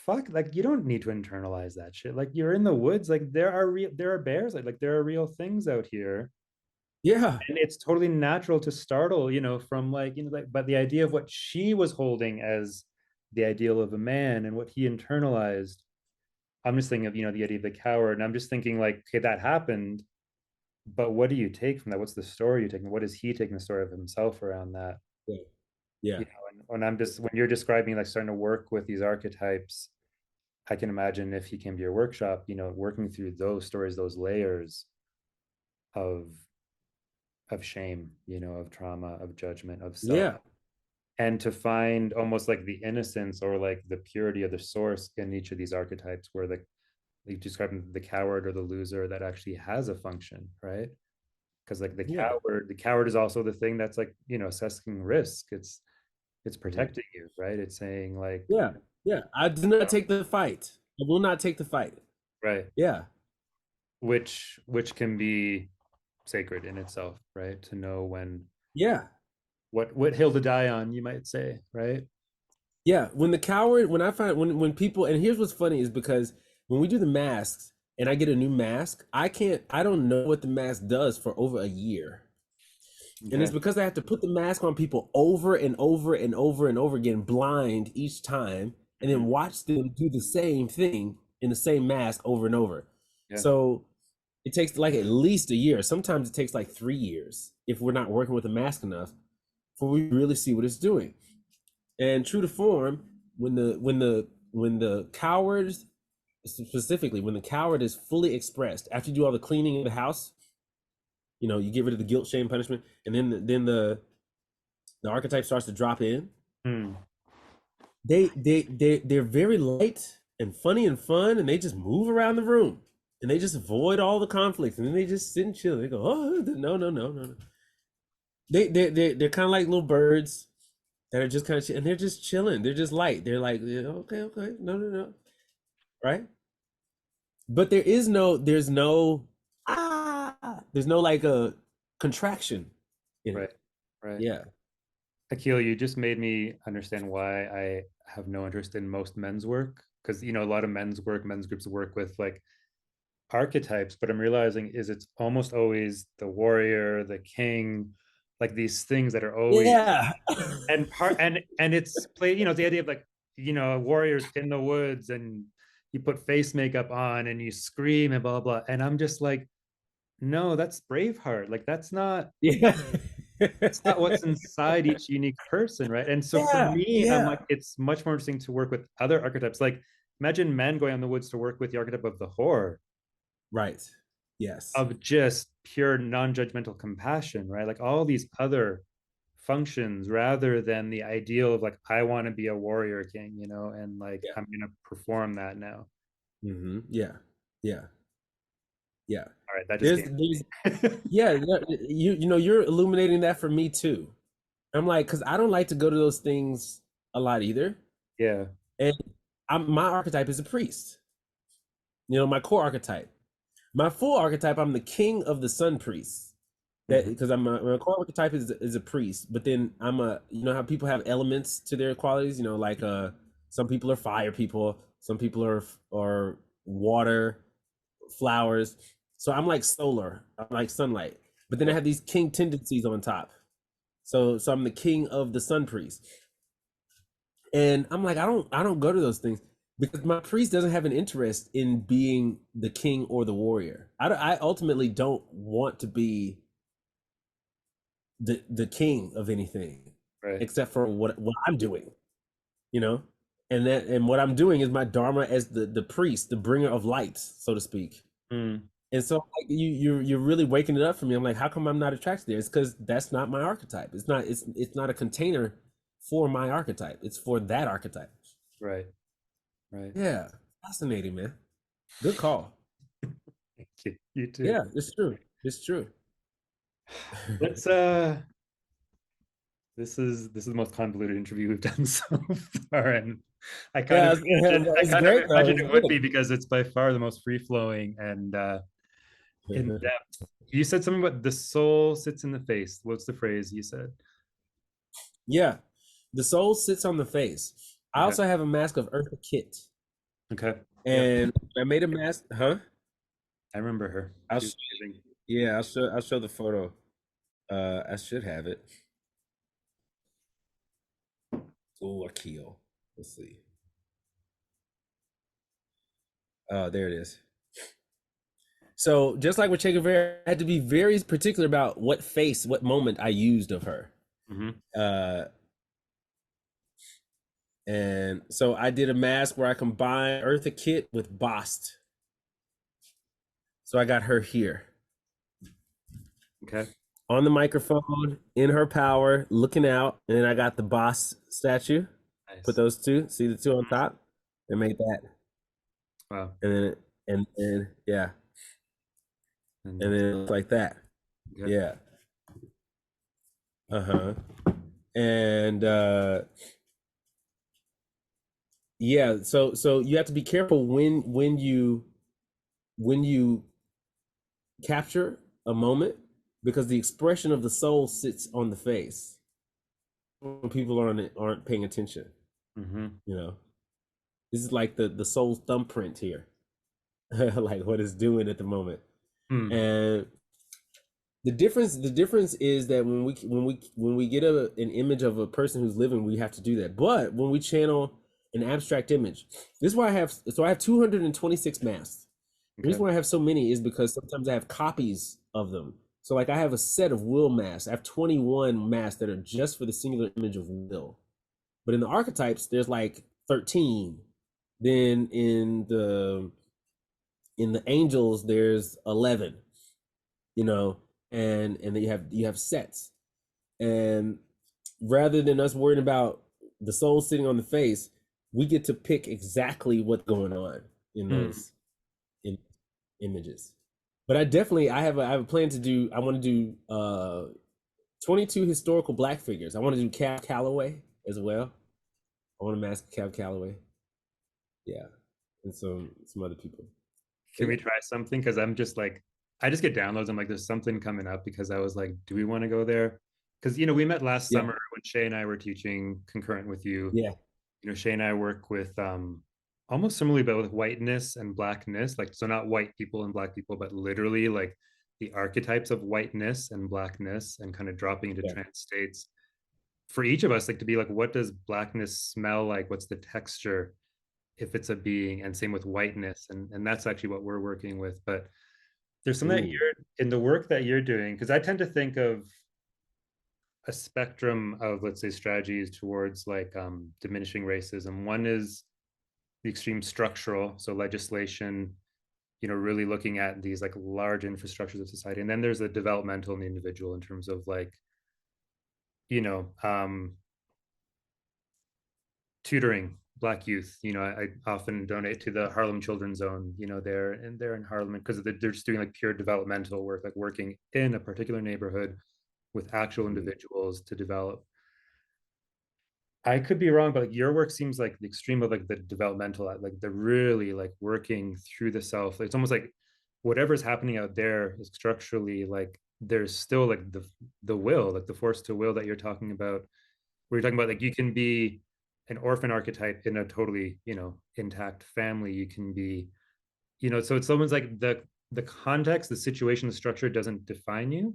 Speaker 1: fuck, like you don't need to internalize that shit. Like you're in the woods, like there are bears, like there are real things out here.
Speaker 2: Yeah.
Speaker 1: And it's totally natural to startle, from like, like, but the idea of what she was holding as the ideal of a man and what he internalized, I'm just thinking of, the idea of the coward. And I'm just thinking like, okay, that happened, but what do you take from that? What's the story you're taking? What is he taking the story of himself around that?
Speaker 2: Yeah. Yeah.
Speaker 1: And when you're describing like starting to work with these archetypes, I can imagine if he came to your workshop, working through those stories, those layers of shame, of trauma, of judgment, of self,
Speaker 2: Yeah.
Speaker 1: and to find almost like the innocence or like the purity of the source in each of these archetypes, where you describe the coward or the loser that actually has a function, right? Because like
Speaker 2: Yeah.
Speaker 1: the coward is also the thing that's like, assessing risk. It's protecting you, right? It's saying like,
Speaker 2: Yeah. Yeah. I do not take the fight. I will not take the fight.
Speaker 1: right,
Speaker 2: Yeah.
Speaker 1: which can be sacred in itself, right? To know when
Speaker 2: Yeah.
Speaker 1: what hill to die on, you might say, right?
Speaker 2: Yeah. When the coward, when I find when people, and here's what's funny is because when we do the masks and I get a new mask, I don't know what the mask does for over a year. And it's
Speaker 1: Okay.
Speaker 2: because I have to put the mask on people over and over and over and over again, blind each time, and then
Speaker 1: Mhm.
Speaker 2: watch them do the same thing in the same mask over and over.
Speaker 1: Yeah.
Speaker 2: So it takes like at least a year. Sometimes it takes like 3 years if we're not working with a mask enough for we really see what it's doing. And true to form, when the coward, specifically when the coward is fully expressed after you do all the cleaning in the house, you get rid of the guilt, shame, punishment, and then the archetype starts to drop in.
Speaker 1: Hmm.
Speaker 2: They're very light and funny and fun, and they just move around the room, and they just avoid all the conflicts, and then they just sit and chill. They go, oh no no no no no. They're kind of like little birds that are just kind of and they're just chilling. They're just light. They're like, yeah, okay, okay, no no no, right? But there's no like a contraction in
Speaker 1: Right.
Speaker 2: it.
Speaker 1: Right.
Speaker 2: Yeah.
Speaker 1: Akil, you just made me understand why I have no interest in most men's work. Because, a lot of men's work, men's groups work with like archetypes, but I'm realizing is it's almost always the warrior, the king, like these things that are always
Speaker 2: Yeah.
Speaker 1: and it's played, the idea of like, warriors in the woods and you put face makeup on and you scream and blah blah blah. And I'm just like, no, that's Braveheart. Like
Speaker 2: Yeah.
Speaker 1: that's not what's inside each unique person, right? And so for
Speaker 2: Yeah.
Speaker 1: me, I'm
Speaker 2: Yeah.
Speaker 1: like, it's much more interesting to work with other archetypes. Like imagine men going on the woods to work with the archetype of the whore,
Speaker 2: Right. Yes.
Speaker 1: of just pure non-judgmental compassion, right? Like all these other functions rather than the ideal of like, I want to be a warrior king, and like
Speaker 2: Yeah.
Speaker 1: I'm gonna perform that now.
Speaker 2: Yeah. Yeah. Yeah.
Speaker 1: All right, that just
Speaker 2: There's
Speaker 1: came
Speaker 2: there's
Speaker 1: to me.
Speaker 2: yeah, you're illuminating that for me too. I'm like, because I don't like to go to those things a lot either.
Speaker 1: Yeah.
Speaker 2: And my archetype is a priest. My core archetype. My full archetype, I'm the king of the sun priests. That
Speaker 1: Hmm.
Speaker 2: because my core archetype is a priest, but then I'm how people have elements to their qualities. Like some people are fire people, some people are water, flowers. So I'm like solar, I'm like sunlight. But then I
Speaker 1: Yeah.
Speaker 2: have these king tendencies on top. So I'm the king of the sun priest. And I'm like, I don't go to those things because my priest doesn't have an interest in being the king or the warrior. I ultimately don't want to be the king of anything
Speaker 1: Right.
Speaker 2: except for what I'm doing, you know? And what I'm doing is my dharma as the priest, the bringer of light, so to speak.
Speaker 1: Mm,
Speaker 2: And so like, you're really waking it up for me. I'm like, how come I'm not attracted there? It's because that's not my archetype. It's not a container for my archetype. It's for that archetype.
Speaker 1: right. Right.
Speaker 2: Yeah, fascinating, man. Good call.
Speaker 1: Thank you. You too.
Speaker 2: Yeah, it's true. It's true.
Speaker 1: Let's this is the most convoluted interview we've done so far, and
Speaker 2: Yeah, it's
Speaker 1: I kind of
Speaker 2: great though.
Speaker 1: imagined
Speaker 2: It's
Speaker 1: it would be
Speaker 2: good.
Speaker 1: because it's by far the most free flowing and in depth. You said something about the soul sits in the face. What's the phrase you said?
Speaker 2: Yeah, the soul sits on the face. I
Speaker 1: Okay.
Speaker 2: also have a mask of Eartha Kitt,
Speaker 1: Okay. Yep.
Speaker 2: and I made a mask. Huh?
Speaker 1: I remember her.
Speaker 2: I'll
Speaker 1: She was
Speaker 2: sh-
Speaker 1: amazing.
Speaker 2: yeah, I'll show the photo. I should have it. Oh, Akil. Let's see. There it is. So just like with Che Guevara, I had to be very particular about what moment I used of her.
Speaker 1: Hmm.
Speaker 2: Uh, and so I did a mask where I combined Eartha Kitt with Bast. So I got her here
Speaker 1: Okay.
Speaker 2: on the microphone, in her power, looking out, and then I got the Bast statue. Put
Speaker 1: Nice.
Speaker 2: those two, see the two on top, and made that,
Speaker 1: Wow.
Speaker 2: and then and yeah, and
Speaker 1: And
Speaker 2: then it's like that.
Speaker 1: okay.
Speaker 2: Yeah. Uh-huh. And yeah, so you have to be careful when you capture a moment because the expression of the soul sits on the face when people aren't paying attention.
Speaker 1: Hmm.
Speaker 2: You know, this is like the soul's thumbprint here, like what it's doing at the moment.
Speaker 1: Hmm.
Speaker 2: And the difference is that when we get an image of a person who's living, we have to do that. But when we channel an abstract image, this is why I have 226 masks. The
Speaker 1: Okay.
Speaker 2: reason why I have so many is because sometimes I have copies of them. So like I have a set of will masks. I have 21 masks that are just for the singular image of will. But in the archetypes, there's like 13. Then in the angels, there's 11, you know, and then you have sets. And rather than us worrying about the soul sitting on the face, we get to pick exactly what's going on in
Speaker 1: Mm.
Speaker 2: those in, images. But I have a plan to do. I want to do 22 historical black figures. I want to do Cab Calloway as well. I want to mask Cab Calloway. Yeah, and some other people. But
Speaker 1: Can we
Speaker 2: yeah,
Speaker 1: try something? Because I'm just like, I just get downloads. I'm like, there's something coming up because I was like, do we want to go there? Because we met last
Speaker 2: yeah,
Speaker 1: summer when Shay and I were teaching concurrent with you.
Speaker 2: yeah.
Speaker 1: Shay and I work with almost similarly, but with whiteness and blackness. Like, so not white people and black people, but literally like the archetypes of whiteness and blackness and kind of dropping into
Speaker 2: Yeah.
Speaker 1: trance states for each of us, like to be like, what does blackness smell like? What's the texture if it's a being? And same with whiteness. And that's actually what we're working with. But there's something that
Speaker 2: Ooh,
Speaker 1: you're in the work that you're doing, because I tend to think of a spectrum of, let's say, strategies towards like diminishing racism. One is the extreme structural, so legislation, really looking at these like large infrastructures of society. And then there's the developmental and the individual in terms of like, you know, tutoring black youth. I often donate to the Harlem Children's Zone, they're in Harlem because they're just doing like pure developmental work, like working in a particular neighborhood with actual
Speaker 2: mm,
Speaker 1: individuals to develop. I could be wrong, but like your work seems like the extreme of like the developmental, like the really like working through the self. It's almost like whatever's happening out there is structurally like there's still like the will, like the force to will that you're talking about. Where you're talking about like you can be an orphan archetype in a totally, intact family. You can be, so it's almost like the context, the situation, the structure doesn't define you.
Speaker 2: right,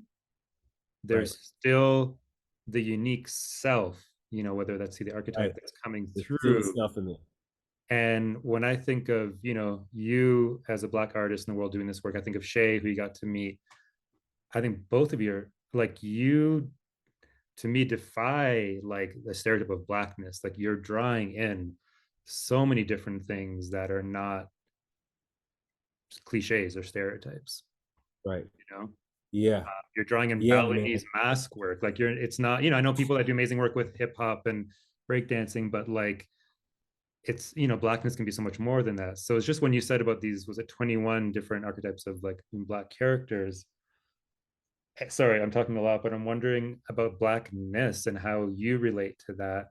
Speaker 1: There's still the unique self, whether that's the archetype
Speaker 2: right.
Speaker 1: that's coming
Speaker 2: There's still
Speaker 1: through.
Speaker 2: stuff in there.
Speaker 1: And when I think of, you as a black artist in the world doing this work, I think of Shay, who you got to meet. I think both of you are like you to me defy like the stereotype of blackness. Like you're drawing in so many different things that are not cliches or stereotypes,
Speaker 2: Right.
Speaker 1: you know?
Speaker 2: Yeah.
Speaker 1: You're drawing in
Speaker 2: Yeah,
Speaker 1: Balinese
Speaker 2: man.
Speaker 1: mask work. Like it's not, I know people that do amazing work with hip hop and breakdancing, but like it's, blackness can be so much more than that. So it's just when you said about these, was it 21 different archetypes of like black characters? Sorry, I'm talking a lot, but I'm wondering about blackness and how you relate to that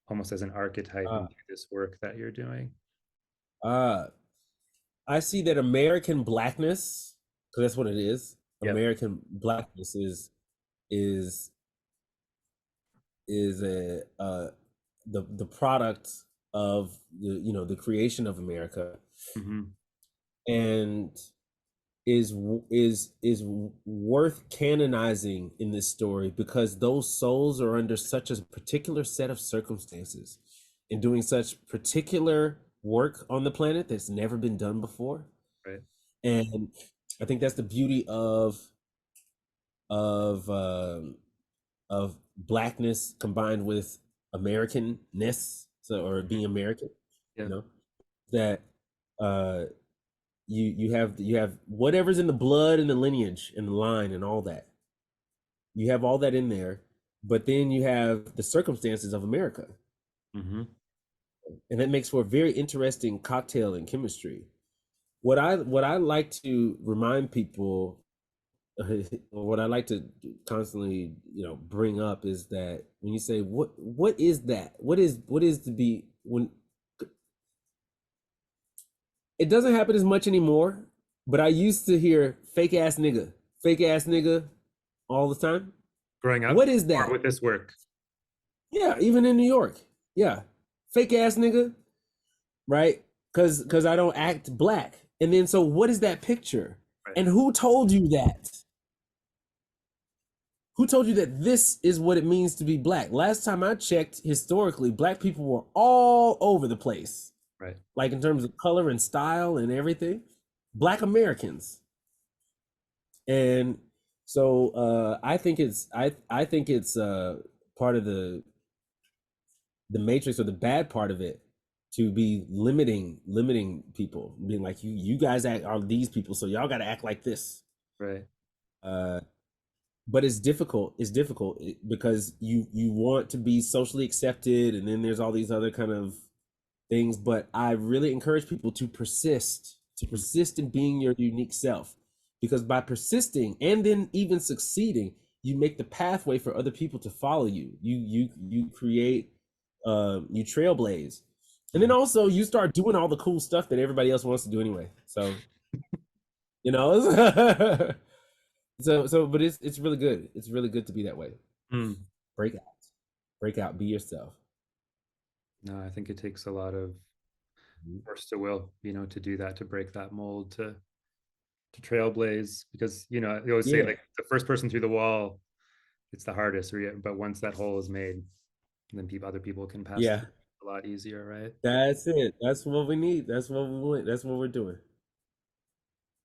Speaker 1: almost as an archetype
Speaker 2: Uh,
Speaker 1: into this work that you're doing.
Speaker 2: uh, I see that American blackness, because that's what it is.
Speaker 1: Yep.
Speaker 2: American blackness is is a the product of the creation of America,
Speaker 1: Mm-hmm.
Speaker 2: and is worth canonizing in this story because those souls are under such a particular set of circumstances and doing such particular work on the planet that's never been done before.
Speaker 1: Right.
Speaker 2: And I think that's the beauty of um, of blackness combined with Americanness, so or being American, you
Speaker 1: Yeah.
Speaker 2: know, that uh you have whatever's in the blood and the lineage and the line and all that. You have all that in there, but then you have the circumstances of America,
Speaker 1: Mm-hmm.
Speaker 2: and that makes for a very interesting cocktail in chemistry. What I like to remind people, what I like to constantly bring up is that when you say what is that, what is to be when it doesn't happen as much anymore, but I used to hear fake ass nigga all the time.
Speaker 1: Growing up
Speaker 2: What is
Speaker 1: or
Speaker 2: that?
Speaker 1: with this work.
Speaker 2: Yeah, even in New York. Yeah. Fake ass nigga, right? Cuz I don't act black. And then so what is that picture?
Speaker 1: Right.
Speaker 2: And who told you that? Who told you that this is what it means to be black? Last time I checked, historically, black people were all over the place,
Speaker 1: Right.
Speaker 2: like in terms of color and style and everything. Black Americans. And so I think it's part of the matrix or the bad part of it to be limiting people, being like you guys are these people, so y'all got to act like this.
Speaker 1: Right.
Speaker 2: Uh, but it's difficult. It's difficult because you want to be socially accepted, and then there's all these other kind of things. But I really encourage people to
Speaker 1: Mm.
Speaker 2: persist in being your unique self, because by persisting and then even succeeding, you make the pathway for other people to follow you. You create, you trailblaze, and then
Speaker 1: Yeah.
Speaker 2: also you start doing all the cool stuff that everybody else wants to do anyway. So you know, but it's really good. It's really good to be that way.
Speaker 1: Mm.
Speaker 2: Break out, break out, be yourself.
Speaker 1: No, I think it takes a lot of
Speaker 2: Mhm.
Speaker 1: force to will, to do that, to break that mold, to trailblaze, because they always say
Speaker 2: Yeah,
Speaker 1: like the first person through the wall, it's the hardest, but once that hole is made, then other people can pass
Speaker 2: yeah.
Speaker 1: through a lot easier, right?
Speaker 2: That's it. That's what we need. That's what we want. That's what we're doing.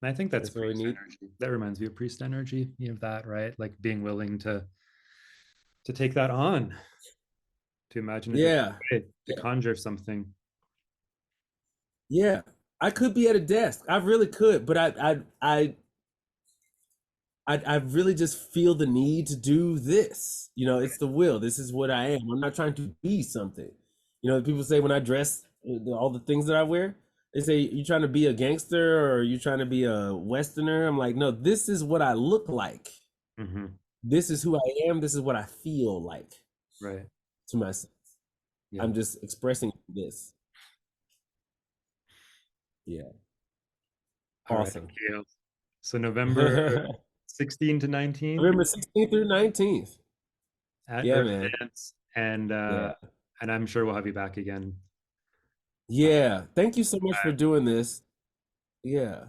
Speaker 1: And I think that's
Speaker 2: That's what we
Speaker 1: priest
Speaker 2: need.
Speaker 1: energy. That reminds me of priest energy, that, right? Like being willing to take that on, to imagine a different
Speaker 2: Yeah,
Speaker 1: way, to
Speaker 2: yeah,
Speaker 1: conjure something.
Speaker 2: yeah. I could be at a desk. I really could, but I really just feel the need to do this. It's the will. This is what I am. I'm not trying to be something. People say when I dress, all the things that I wear, they say, you trying to be a gangster or you trying to be a Westerner? I'm like, no, this is what I look like.
Speaker 1: Hmm.
Speaker 2: This is who I am. This is what I feel like
Speaker 1: Right.
Speaker 2: to myself.
Speaker 1: Yeah.
Speaker 2: I'm just expressing this. Yeah.
Speaker 1: All right.
Speaker 2: Awesome.
Speaker 1: Kale. So November
Speaker 2: November
Speaker 1: 16 to 19
Speaker 2: 16th through 19th.
Speaker 1: at
Speaker 2: Yeah, man.
Speaker 1: Earthdance, and
Speaker 2: Yeah.
Speaker 1: I'm sure we'll have you back again. Uh,
Speaker 2: Yeah. Thank you so much for doing this. Yeah.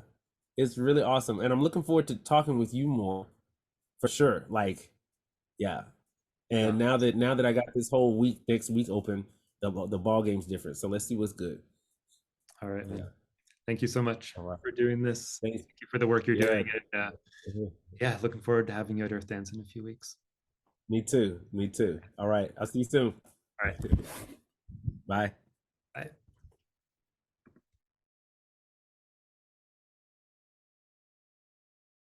Speaker 2: It's really awesome. And I'm looking forward to talking with you more for sure. Like, yeah.
Speaker 1: no,
Speaker 2: And now that I got this whole week, next week open, the ball game's different. So let's see what's good.
Speaker 1: all right, man.
Speaker 2: Yeah.
Speaker 1: Thank you so much
Speaker 2: All right.
Speaker 1: for doing this.
Speaker 2: Thanks.
Speaker 1: Thank you for the work you're
Speaker 2: Yeah.
Speaker 1: doing. And
Speaker 2: Mhm.
Speaker 1: yeah, looking forward to having you at Earthdance in a few weeks.
Speaker 2: Me too. Me too. All right. I'll see you soon.
Speaker 1: All right.
Speaker 2: Bye.